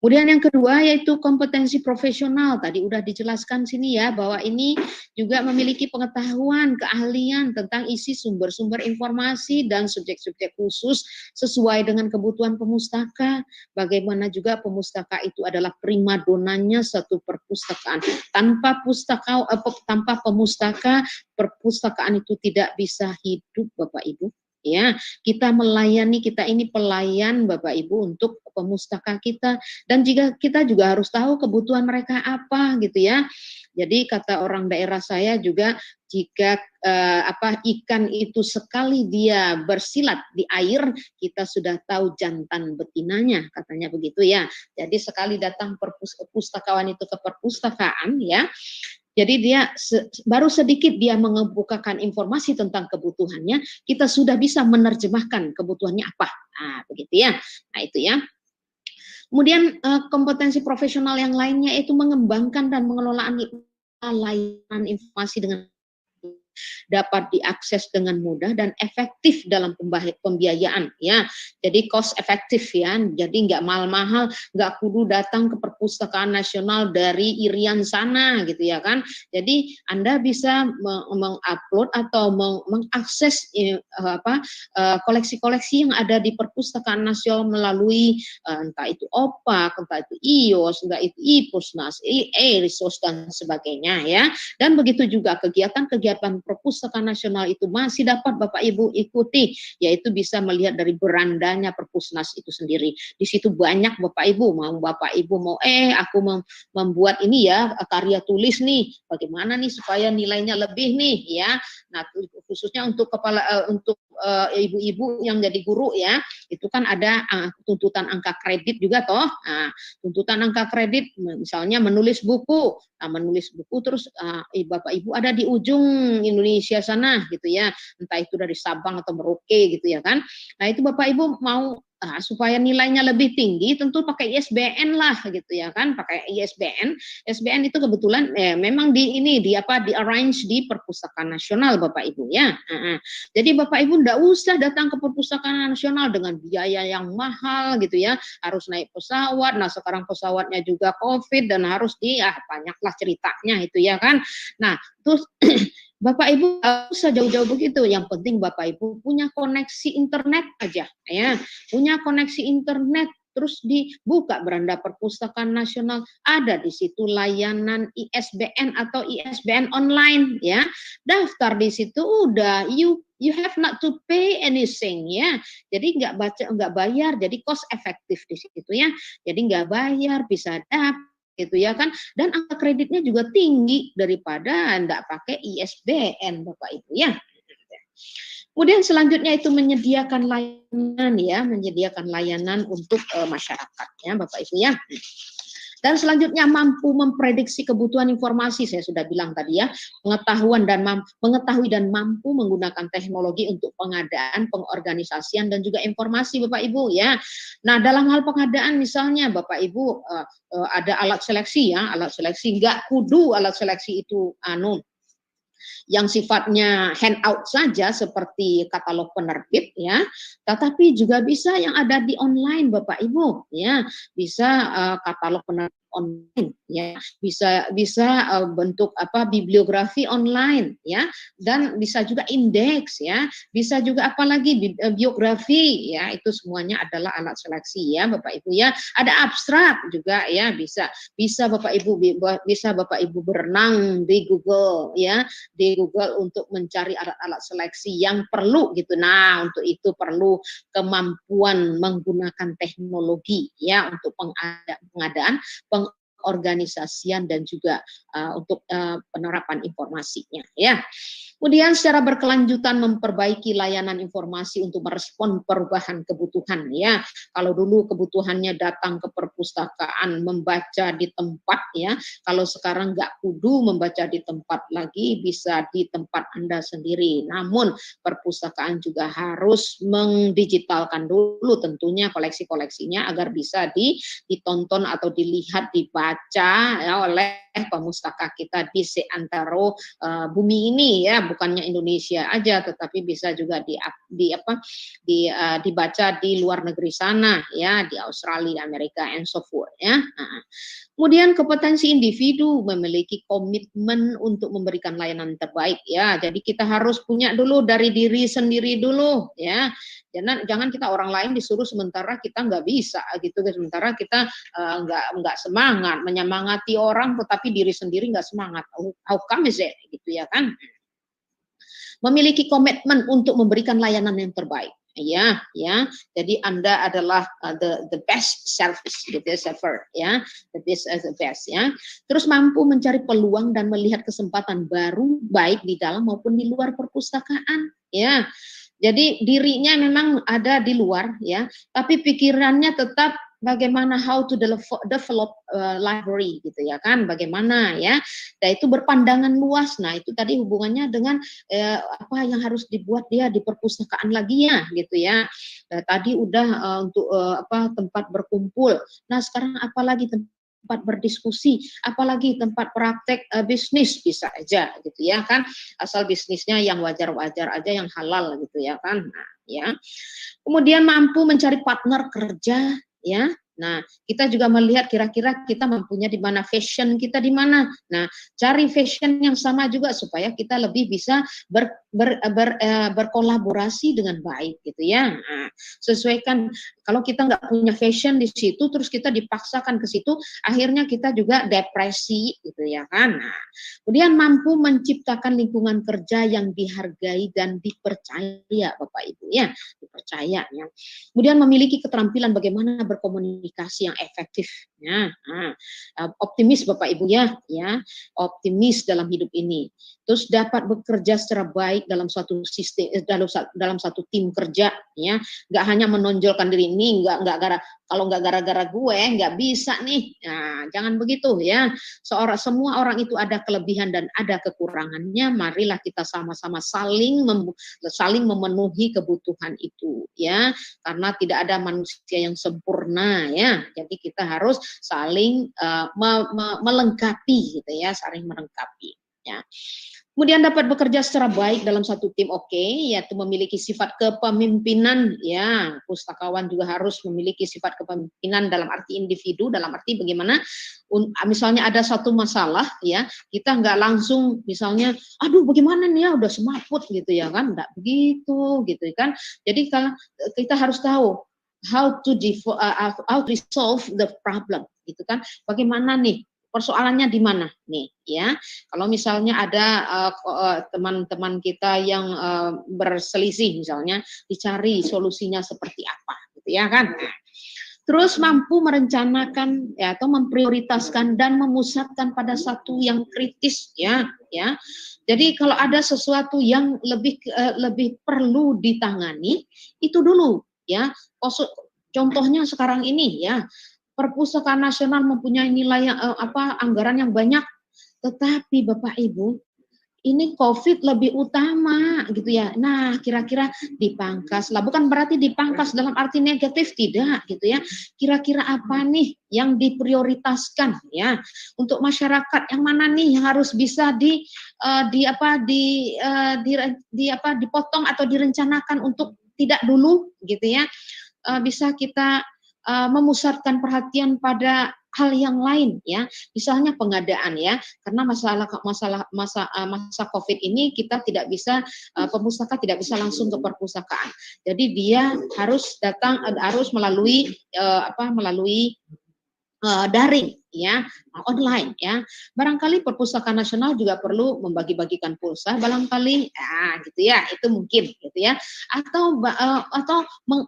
A: Kemudian yang kedua yaitu kompetensi profesional. Tadi udah dijelaskan sini ya bahwa ini juga memiliki pengetahuan, keahlian tentang isi sumber-sumber informasi dan subjek-subjek khusus sesuai dengan kebutuhan pemustaka. Bagaimana juga pemustaka itu adalah primadonanya satu perpustakaan. Tanpa pemustaka, perpustakaan itu tidak bisa hidup Bapak Ibu. Ya, kita melayani, kita ini pelayan Bapak Ibu untuk pemustaka kita, dan kita juga harus tahu kebutuhan mereka apa gitu ya. Jadi kata orang daerah saya juga, jika ikan itu sekali dia bersilat di air, kita sudah tahu jantan betinanya, katanya begitu ya. Jadi sekali datang pustakawan itu ke perpustakaan ya, jadi dia baru sedikit dia mengemukakan informasi tentang kebutuhannya, kita sudah bisa menerjemahkan kebutuhannya apa. Nah, begitu ya. Nah, itu ya. Kemudian kompetensi profesional yang lainnya itu mengembangkan dan mengelola layanan informasi dengan dapat diakses dengan mudah dan efektif dalam pembiayaan ya. Jadi cost efektif ya. Jadi nggak mahal-mahal, nggak kudu datang ke perpustakaan nasional dari Irian sana gitu ya kan. Jadi Anda bisa mengupload atau mengakses koleksi-koleksi yang ada di perpustakaan nasional melalui entah itu OPAK, entah itu IOS, entah itu IPUSNAS, e-resource dan sebagainya ya. Dan begitu juga kegiatan-kegiatan perpustakaan nasional itu masih dapat Bapak Ibu ikuti, yaitu bisa melihat dari berandanya Perpusnas itu sendiri. Di situ banyak Bapak Ibu, mau Bapak Ibu mau aku membuat ini ya karya tulis nih, bagaimana nih supaya nilainya lebih nih ya. Nah, khususnya untuk ibu-ibu yang jadi guru ya, itu kan ada tuntutan angka kredit juga toh. Nah, tuntutan angka kredit misalnya menulis buku. Nah, menulis buku terus Bapak Ibu ada di ujung Indonesia sana gitu ya, entah itu dari Sabang atau Merauke gitu ya kan. Nah, itu Bapak Ibu mau supaya nilainya lebih tinggi tentu pakai ISBN lah gitu ya kan, pakai ISBN. ISBN itu kebetulan memang di arrange di Perpustakaan Nasional Bapak Ibu ya. Jadi Bapak Ibu enggak usah datang ke Perpustakaan Nasional dengan biaya yang mahal gitu ya, harus naik pesawat. Nah, sekarang pesawatnya juga Covid dan harus banyaklah ceritanya itu ya kan. Nah, terus Bapak Ibu nggak usah jauh-jauh begitu, yang penting Bapak Ibu punya koneksi internet aja ya, punya koneksi internet, terus dibuka beranda Perpustakaan Nasional, ada di situ layanan ISBN atau ISBN online ya, daftar di situ udah, you have not to pay anything ya, jadi nggak bayar, jadi cost efektif di situ ya, jadi nggak bayar bisa dapat gitu ya kan, dan angka kreditnya juga tinggi daripada enggak pakai ISBN Bapak Ibu ya. Kemudian selanjutnya itu menyediakan layanan untuk masyarakat ya Bapak Ibu ya. Dan selanjutnya mampu memprediksi kebutuhan informasi, saya sudah bilang tadi ya, mengetahui dan mampu menggunakan teknologi untuk pengadaan, pengorganisasian dan juga informasi Bapak Ibu ya. Nah, dalam hal pengadaan misalnya Bapak Ibu ada alat seleksi ya, alat seleksi, enggak kudu alat seleksi itu yang sifatnya handout saja seperti katalog penerbit ya, tetapi juga bisa yang ada di online Bapak Ibu ya, bisa katalog penerbit online ya, bisa bentuk bibliografi online ya, dan bisa juga indeks ya, bisa juga apalagi biografi ya, itu semuanya adalah alat seleksi ya Bapak Ibu ya. Ada abstrak juga ya, bisa Bapak Ibu berenang di Google ya, di Google untuk mencari alat-alat seleksi yang perlu gitu. Nah, untuk itu perlu kemampuan menggunakan teknologi ya untuk pengadaan, pengorganisasian dan juga untuk penerapan informasinya ya. Kemudian secara berkelanjutan memperbaiki layanan informasi untuk merespon perubahan kebutuhan ya. Kalau dulu kebutuhannya datang ke perpustakaan membaca di tempat ya, kalau sekarang nggak kudu membaca di tempat lagi, bisa di tempat Anda sendiri. Namun perpustakaan juga harus mendigitalkan dulu tentunya koleksi-koleksinya agar bisa ditonton atau dilihat, dibaca ya, oleh pemustaka kita di seantero bumi ini ya, bukannya Indonesia aja tetapi bisa juga dibaca di luar negeri sana ya, di Australia, Amerika and so forth ya. Kemudian kompetensi individu memiliki komitmen untuk memberikan layanan terbaik ya. Jadi kita harus punya dulu dari diri sendiri dulu ya. Jangan kita orang lain disuruh sementara kita nggak bisa gitu, sementara kita nggak semangat menyemangati orang tetapi diri sendiri nggak semangat. How come is it gitu ya kan? Memiliki komitmen untuk memberikan layanan yang terbaik. Ya. Jadi Anda adalah the best service gitu ya, server ya, the best as the best ya. Terus mampu mencari peluang dan melihat kesempatan baru baik di dalam maupun di luar perpustakaan ya. Jadi dirinya memang ada di luar ya, tapi pikirannya tetap bagaimana how to develop library gitu ya kan, bagaimana ya. Nah itu berpandangan luas. Nah itu tadi hubungannya dengan apa yang harus dibuat dia di perpustakaan lagi ya gitu ya. Tadi udah untuk tempat berkumpul. Nah sekarang apalagi tempat berdiskusi, apalagi tempat praktek bisnis bisa aja gitu ya kan, asal bisnisnya yang wajar-wajar aja, yang halal gitu ya kan. Nah, ya. Kemudian mampu mencari partner kerja ya. Nah, kita juga melihat kira-kira kita mampunya di mana, fashion kita di mana. Nah, cari fashion yang sama juga supaya kita lebih bisa berkolaborasi dengan baik gitu ya. Nah, sesuaikan, kalau kita nggak punya fashion di situ, terus kita dipaksakan ke situ, akhirnya kita juga depresi gitu ya kan. Nah, kemudian mampu menciptakan lingkungan kerja yang dihargai dan dipercaya Bapak Ibu ya, dipercaya ya. Kemudian memiliki keterampilan bagaimana berkomunikasi yang efektif ya. Optimis Bapak Ibu ya, optimis dalam hidup ini. Terus dapat bekerja secara baik dalam suatu sistem, dalam satu tim kerja ya, nggak hanya menonjolkan diri. ini kalau nggak gara-gara gue nggak bisa nih. Nah, jangan begitu ya. Semua orang itu ada kelebihan dan ada kekurangannya. Marilah kita sama-sama saling memenuhi kebutuhan itu ya. Karena tidak ada manusia yang sempurna ya. Jadi kita harus saling melengkapi gitu ya, saling melengkapi ya. Kemudian dapat bekerja secara baik dalam satu tim, yaitu memiliki sifat kepemimpinan, ya. Pustakawan juga harus memiliki sifat kepemimpinan dalam arti individu, dalam arti bagaimana, misalnya ada satu masalah, ya, kita nggak langsung misalnya, aduh bagaimana nih ya, udah semaput gitu ya kan, nggak begitu gitu kan. Jadi kalau kita harus tahu how to resolve the problem, gitu kan. Bagaimana nih? Persoalannya di mana nih ya? Kalau misalnya ada teman-teman kita yang berselisih misalnya, dicari solusinya seperti apa gitu ya kan? Terus mampu merencanakan ya, atau memprioritaskan dan memusatkan pada satu yang kritis ya. Jadi kalau ada sesuatu yang lebih perlu ditangani, itu dulu ya. Contohnya sekarang ini ya, Perpustakaan Nasional mempunyai nilai anggaran yang banyak, tetapi Bapak Ibu, ini COVID lebih utama gitu ya. Nah, kira-kira dipangkas lah, bukan berarti dipangkas dalam arti negatif, tidak gitu ya. Kira-kira apa nih yang diprioritaskan ya untuk masyarakat, yang mana nih yang harus bisa dipotong atau direncanakan untuk tidak dulu gitu ya. Bisa kita memusatkan perhatian pada hal yang lain ya, misalnya pengadaan ya, karena masa COVID ini kita tidak bisa, pemustaka tidak bisa langsung ke perpustakaan, jadi dia harus melalui daring ya, online ya. Barangkali Perpustakaan Nasional juga perlu membagi-bagikan pulsa barangkali, gitu ya, itu mungkin gitu ya. Atau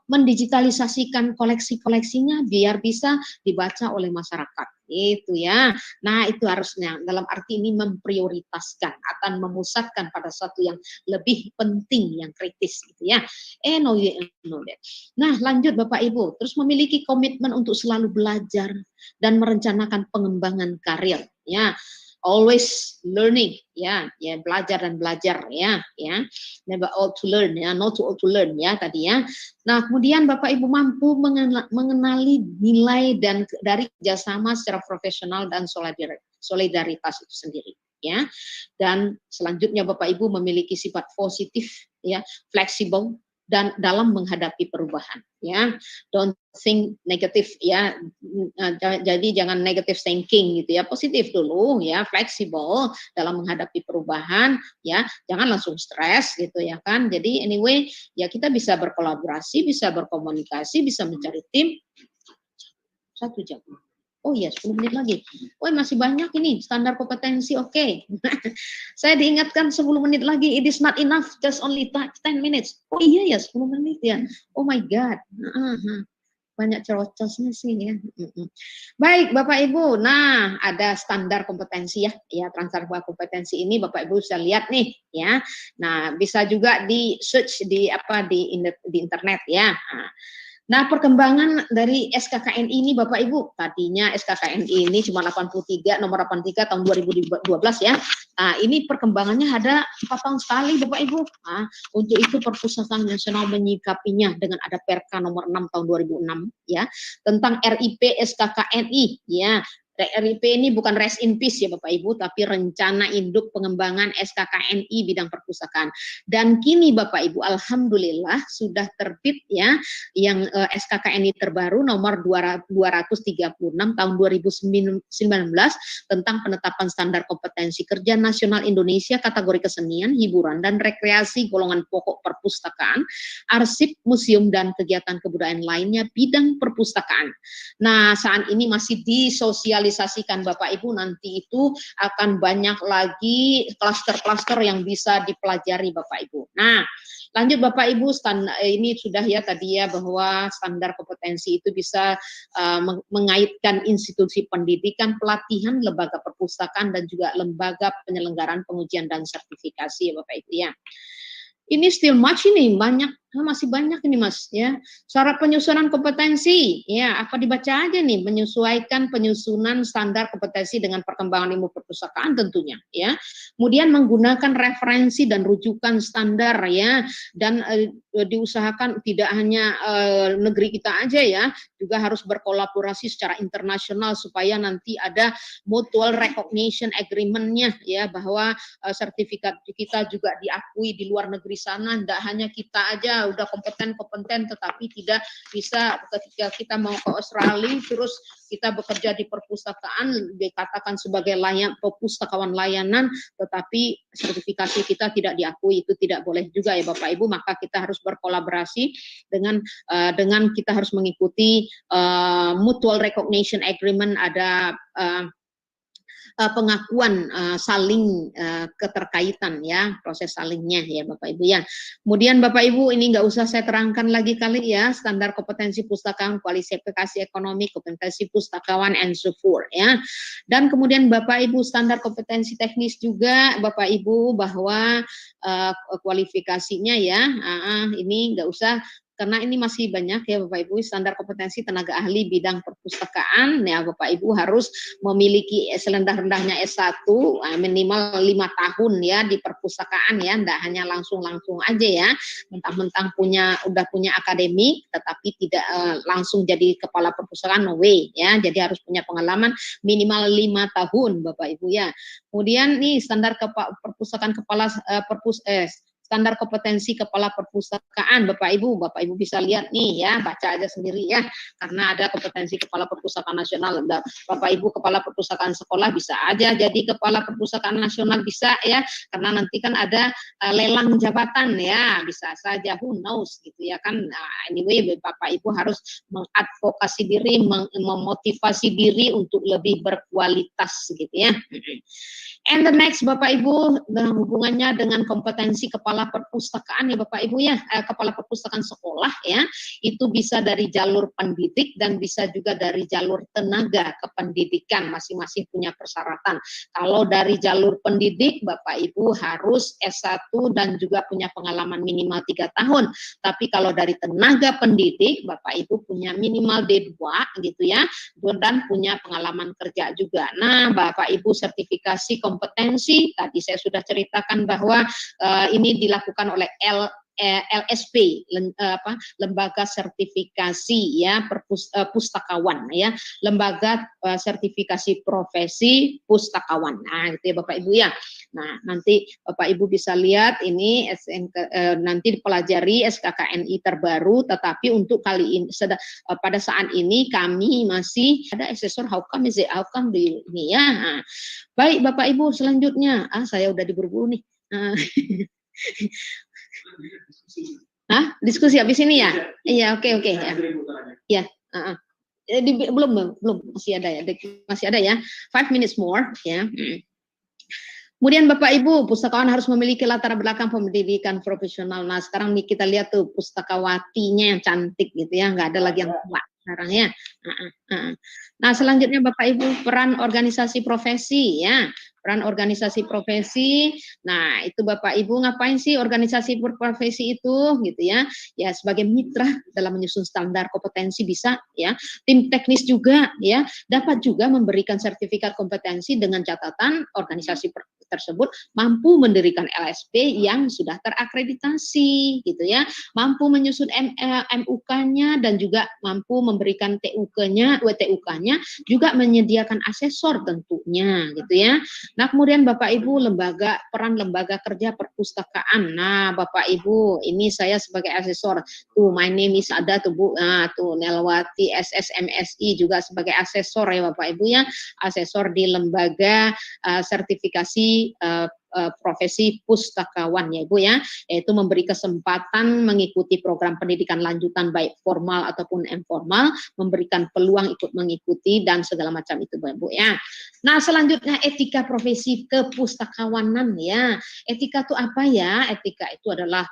A: mendigitalisasikan koleksi-koleksinya biar bisa dibaca oleh masyarakat. Itu ya. Nah, itu harusnya dalam arti ini memprioritaskan, akan memusatkan pada satu yang lebih penting, yang kritis gitu ya. Nah, lanjut Bapak Ibu, terus memiliki komitmen untuk selalu belajar dan merencanakan pengembangan karir ya. Always learning ya, belajar dan belajar ya. Never old to learn ya, not too old to learn ya tadi ya. Nah, kemudian Bapak Ibu mampu mengenali nilai dan dari kerjasama secara profesional dan solidaritas itu sendiri ya. Dan selanjutnya Bapak Ibu memiliki sifat positif ya, fleksibel dan dalam menghadapi perubahan ya. Don't think negatif ya, jadi jangan negative thinking gitu ya, positif dulu ya, fleksibel dalam menghadapi perubahan ya, jangan langsung stres gitu ya kan. Jadi anyway ya, kita bisa berkolaborasi, bisa berkomunikasi, bisa mencari tim. 1 jam. Oh iya, 10 menit lagi. Oh, masih banyak ini standar kompetensi. Oke. Saya diingatkan 10 menit lagi. It is not enough, just only 10 minutes. Oh iya ya, 10 menit ya. Oh my God. Banyak cerocosnya sih ya. Baik, Bapak Ibu. Nah, ada standar kompetensi ya. Ya, transfer kompetensi ini Bapak Ibu bisa lihat nih ya. Nah, bisa juga di search di internet ya. Nah, perkembangan dari SKKNI ini Bapak Ibu, tadinya SKKNI ini cuma 83, nomor 83 tahun 2012 ya. Nah, ini perkembangannya ada 4 tahun sekali Bapak Ibu. Nah, untuk itu Perpustakaan Nasional menyikapinya dengan ada Perka nomor 6 tahun 2006 ya, tentang RIP SKKNI ya. RIP ini bukan rest in peace ya Bapak Ibu, tapi rencana induk pengembangan SKKNI bidang perpustakaan. Dan kini Bapak Ibu, alhamdulillah sudah terbit ya yang SKKNI terbaru nomor 236 tahun 2019 tentang penetapan standar kompetensi kerja nasional Indonesia kategori kesenian, hiburan dan rekreasi golongan pokok perpustakaan, arsip, museum dan kegiatan kebudayaan lainnya bidang perpustakaan. Nah, saat ini masih disosialisasikan Bapak Ibu, nanti itu akan banyak lagi klaster-klaster yang bisa dipelajari Bapak Ibu. Nah, lanjut Bapak Ibu, ini sudah ya tadi ya, bahwa standar kompetensi itu bisa mengaitkan institusi pendidikan, pelatihan, lembaga perpustakaan dan juga lembaga penyelenggaraan pengujian dan sertifikasi ya Bapak Ibu ya. Ini still much ini, banyak Masih banyak ini Mas ya. Syarat penyusunan kompetensi ya, apa dibaca aja nih, menyesuaikan penyusunan standar kompetensi dengan perkembangan ilmu perpustakaan tentunya ya. Kemudian menggunakan referensi dan rujukan standar ya, dan diusahakan tidak hanya negeri kita aja ya, juga harus berkolaborasi secara internasional supaya nanti ada mutual recognition agreement-nya ya, bahwa sertifikat kita juga diakui di luar negeri sana, tidak hanya kita aja udah kompeten tetapi tidak bisa ketika kita mau ke Australia terus kita bekerja di perpustakaan dikatakan sebagai pustakawan layanan tetapi sertifikasi kita tidak diakui, itu tidak boleh juga ya Bapak Ibu. Maka kita harus berkolaborasi dengan kita harus mengikuti mutual recognition agreement, ada pengakuan saling keterkaitan ya, proses salingnya ya Bapak Ibu ya. Kemudian Bapak Ibu ini nggak usah saya terangkan lagi kali ya, standar kompetensi pustakawan, kualifikasi ekonomi, kompetensi pustakawan and so forth ya. Dan kemudian Bapak Ibu standar kompetensi teknis juga Bapak Ibu, bahwa kualifikasinya ya, ini nggak usah karena ini masih banyak ya Bapak Ibu. Standar kompetensi tenaga ahli bidang perpustakaan ya Bapak Ibu harus memiliki serendah-rendahnya S1 minimal 5 tahun ya di perpustakaan ya, enggak hanya langsung aja ya, mentang-mentang udah punya akademik tetapi tidak langsung jadi kepala perpustakaan, no way ya. Jadi harus punya pengalaman minimal 5 tahun Bapak Ibu ya. Kemudian nih standar perpustakaan standar kompetensi kepala perpustakaan Bapak Ibu bisa lihat nih ya, baca aja sendiri ya, karena ada kompetensi kepala perpustakaan nasional. Bapak Ibu kepala perpustakaan sekolah bisa aja jadi kepala perpustakaan nasional, bisa ya, karena nanti kan ada lelang jabatan ya, bisa saja, who knows gitu ya kan. Anyway Bapak Ibu harus mengadvokasi diri, memotivasi diri untuk lebih berkualitas gitu ya. And the next Bapak Ibu, hubungannya dengan kompetensi kepala perpustakaan ya Bapak Ibu ya, kepala perpustakaan sekolah ya, itu bisa dari jalur pendidik dan bisa juga dari jalur tenaga kependidikan, masing-masing punya persyaratan. Kalau dari jalur pendidik Bapak Ibu harus S1 dan juga punya pengalaman minimal 3 tahun. Tapi kalau dari tenaga pendidik Bapak Ibu punya minimal D2 gitu ya, dan punya pengalaman kerja juga. Nah Bapak Ibu sertifikasi kompetensi tadi saya sudah ceritakan bahwa ini dilakukan oleh LSP, lembaga sertifikasi ya pustakawan ya, lembaga sertifikasi profesi pustakawan. Nah itu ya Bapak Ibu ya. Nah nanti Bapak Ibu bisa lihat ini nanti dipelajari SKKNI terbaru, tetapi untuk kali ini pada saat ini kami masih ada asesor Haucam di ini ya. Nah, baik Bapak Ibu, selanjutnya saya udah diburu-buru nih. Diskusi habis ini ya? Iya, oke ya. Ya, belum masih ada ya. 5 minutes more ya. Kemudian Bapak Ibu, pustakawan harus memiliki latar belakang pendidikan profesional. Nah, sekarang nih kita lihat tuh pustakawatinya yang cantik gitu ya, nggak ada lagi yang tua sekarang ya. Nah, selanjutnya Bapak Ibu, peran organisasi profesi ya. Peran organisasi profesi. Nah, itu Bapak Ibu ngapain sih organisasi profesi itu gitu ya? Ya sebagai mitra dalam menyusun standar kompetensi bisa ya. Tim teknis juga ya, dapat juga memberikan sertifikat kompetensi dengan catatan organisasi tersebut mampu mendirikan LSP yang sudah terakreditasi gitu ya, mampu menyusun MUK-nya dan juga mampu memberikan TUK-nya, juga menyediakan asesor tentunya gitu ya. Nah, kemudian Bapak Ibu peran lembaga kerja perpustakaan. Nah, Bapak Ibu, ini saya sebagai asesor. Tuh, my name is ada tuh Bu. Nah, tuh Nelwati SSMSI juga sebagai asesor ya Bapak Ibu ya. Asesor di lembaga sertifikasi profesi pustakawan ya Ibu ya, yaitu memberi kesempatan mengikuti program pendidikan lanjutan baik formal ataupun informal, memberikan peluang ikut mengikuti dan segala macam itu Bu ya. Nah, selanjutnya etika profesi kepustakawanan ya. Etika itu apa ya? Etika itu adalah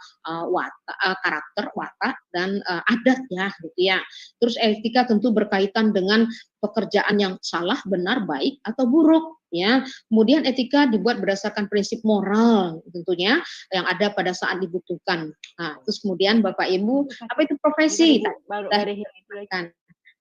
A: karakter, watak dan adat ya gitu ya. Terus etika tentu berkaitan dengan pekerjaan yang salah, benar, baik atau buruk ya. Kemudian etika dibuat berdasarkan prinsip moral tentunya yang ada pada saat dibutuhkan. Nah, terus kemudian Bapak Ibu, apa itu profesi?
B: Baru
A: Tadi
B: dari itu lagi.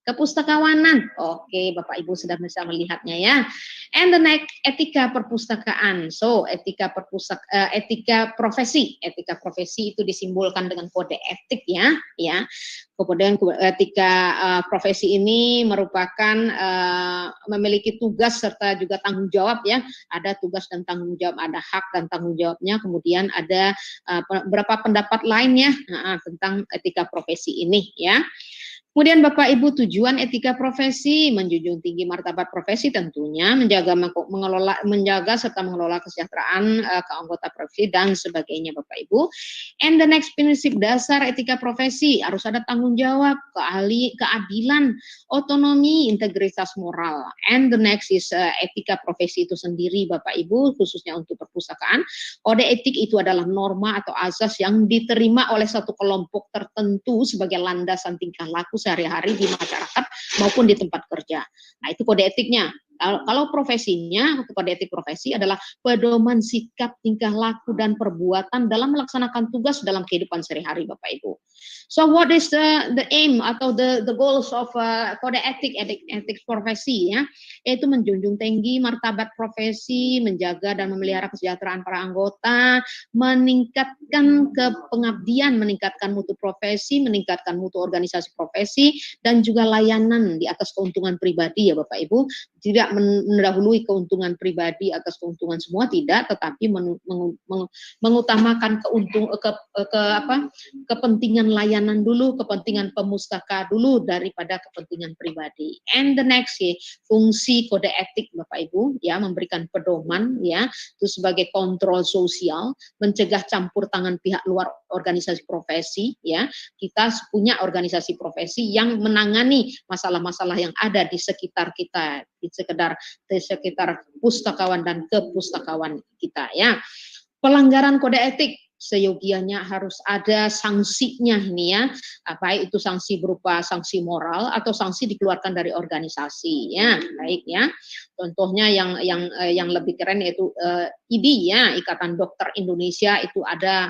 A: Kepustakawanan. Oke, Bapak Ibu sudah bisa melihatnya ya. And the next, etika perpustakaan. So, etika profesi. Etika profesi itu disimbolkan dengan kode etik ya, ya. Kemudian etika profesi ini merupakan memiliki tugas serta juga tanggung jawab ya. Ada tugas dan tanggung jawab, ada hak dan tanggung jawabnya. Kemudian ada beberapa pendapat lainnya tentang etika profesi ini ya. Kemudian Bapak Ibu, tujuan etika profesi menjunjung tinggi martabat profesi tentunya menjaga serta mengelola kesejahteraan keanggota profesi dan sebagainya Bapak Ibu. And the next prinsip dasar etika profesi harus ada tanggung jawab, keadilan, otonomi, integritas moral. And the next is etika profesi itu sendiri Bapak Ibu, khususnya untuk perpustakaan. Kode etik itu adalah norma atau azas yang diterima oleh satu kelompok tertentu sebagai landasan tingkah laku sehari-hari di masyarakat maupun di tempat kerja. Nah, itu kode etiknya. Kalau profesinya, kode etik profesi adalah pedoman sikap, tingkah laku, dan perbuatan dalam melaksanakan tugas dalam kehidupan sehari-hari, Bapak Ibu. So, what is the aim atau the goals of kode etik profesi ya? Yaitu menjunjung tinggi martabat profesi, menjaga dan memelihara kesejahteraan para anggota, meningkatkan kepengabdian, meningkatkan mutu profesi, meningkatkan mutu organisasi profesi, dan juga layanan di atas keuntungan pribadi ya Bapak Ibu. Tidak mendahului keuntungan pribadi atas keuntungan semua, tidak, tetapi mengutamakan kepentingan layanan dulu, kepentingan pemustaka dulu daripada kepentingan pribadi. And the next fungsi kode etik Bapak Ibu ya, memberikan pedoman ya, itu sebagai kontrol sosial, mencegah campur tangan pihak luar organisasi profesi ya. Kita punya organisasi profesi yang menangani masalah-masalah yang ada di sekitar kita, di sekitar pustakawan dan kepustakawan kita ya. Pelanggaran kode etik seyogianya harus ada sanksinya ini ya, baik itu sanksi berupa sanksi moral atau sanksi dikeluarkan dari organisasi ya, baik ya. Contohnya yang lebih keren yaitu IDI ya, Ikatan Dokter Indonesia itu ada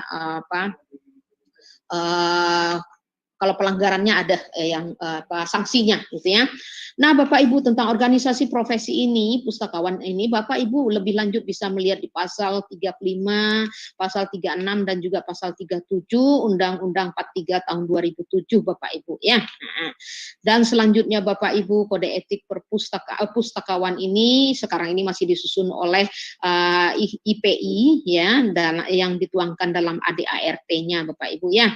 A: kalau pelanggarannya ada sanksinya gitu ya. Nah, Bapak Ibu, tentang organisasi profesi ini, pustakawan ini, Bapak Ibu lebih lanjut bisa melihat di pasal 35, pasal 36 dan juga pasal 37 Undang-Undang 43 tahun 2007 Bapak Ibu ya. Nah, dan selanjutnya Bapak Ibu, kode etik pustakawan ini sekarang ini masih disusun oleh IPI ya, dan yang dituangkan dalam ADART-nya Bapak Ibu ya.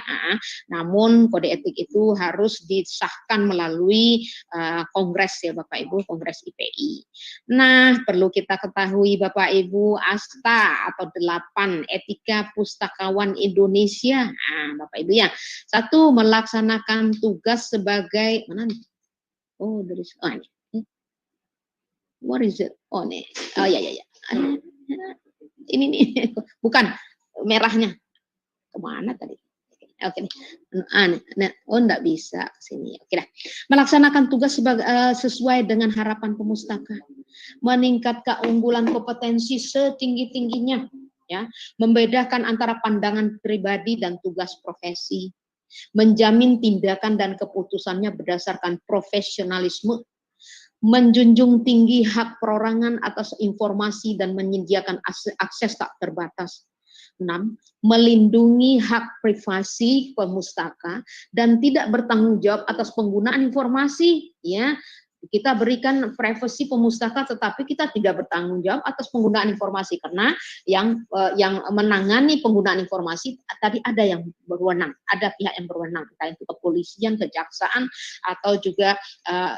A: Namun kode etik itu harus disahkan melalui kongres ya Bapak Ibu, kongres IPI. Nah, perlu kita ketahui Bapak Ibu, ASTA atau 8 etika pustakawan Indonesia. Nah, Bapak Ibu ya. 1, melaksanakan tugas sebagai mana nih? Oh, dari ini. What is it? Oh, nih. Oh ya. Ini nih. Bukan merahnya. Kemana tadi? Oke, enggak bisa ke sini. Oke dah. Melaksanakan tugas sesuai dengan harapan pemustaka, meningkatkan keunggulan kompetensi setinggi-tingginya, ya, membedakan antara pandangan pribadi dan tugas profesi, menjamin tindakan dan keputusannya berdasarkan profesionalisme, menjunjung tinggi hak perorangan atas informasi dan menyediakan akses tak terbatas. 6. Melindungi hak privasi pemustaka dan tidak bertanggung jawab atas penggunaan informasi ya. Kita berikan privasi pemustaka tetapi kita tidak bertanggung jawab atas penggunaan informasi karena yang menangani penggunaan informasi tadi ada yang berwenang, ada pihak yang berwenang, entah itu kepolisian, kejaksaan atau juga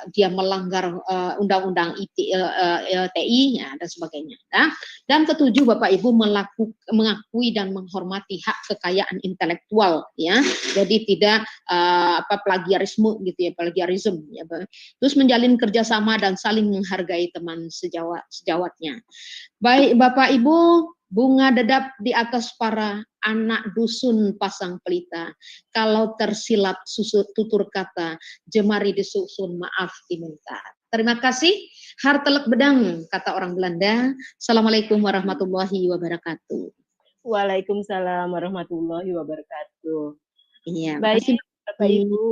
A: dia melanggar undang-undang TI ya, dan sebagainya. Nah, dan ketujuh Bapak Ibu mengakui dan menghormati hak kekayaan intelektual ya. Jadi tidak plagiarisme gitu ya, plagiarisme ya. Terus menjalin kerjasama dan saling menghargai teman sejawatnya. Baik Bapak Ibu, bunga dedap di atas para anak dusun pasang pelita. Kalau tersilap tutur kata, jemari disusun maaf diminta. Terima kasih. Hartelijk bedang, kata orang Belanda. Assalamualaikum warahmatullahi wabarakatuh.
B: Waalaikumsalam warahmatullahi wabarakatuh.
A: Iya,
B: Baik,
A: makasih.
B: Bapak Ibu.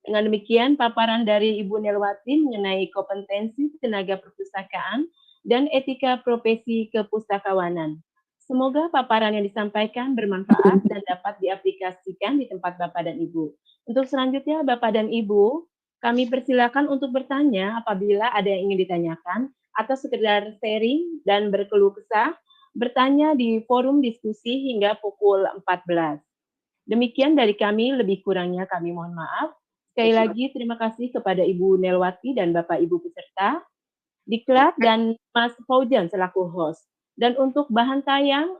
B: Dengan demikian paparan dari Ibu Nelwati mengenai kompetensi tenaga perpustakaan dan etika profesi kepustakawanan. Semoga paparan yang disampaikan bermanfaat dan dapat diaplikasikan di tempat Bapak dan Ibu. Untuk selanjutnya Bapak dan Ibu, kami persilakan untuk bertanya apabila ada yang ingin ditanyakan atau sekedar sharing dan berkeluh kesah, bertanya di forum diskusi hingga pukul 14. Demikian dari kami, lebih kurangnya kami mohon maaf. Sekali lagi terima kasih kepada Ibu Nelwati dan Bapak Ibu peserta, Diklat dan Mas Faujan selaku host. Dan untuk bahan tayang,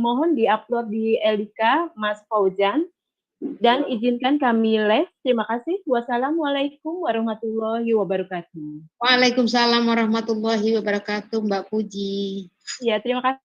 B: mohon diupload di LDK Mas Faujan. Dan izinkan kami live. Terima kasih. Wassalamualaikum warahmatullahi wabarakatuh.
A: Waalaikumsalam warahmatullahi wabarakatuh, Mbak Puji.
B: Ya, terima kasih.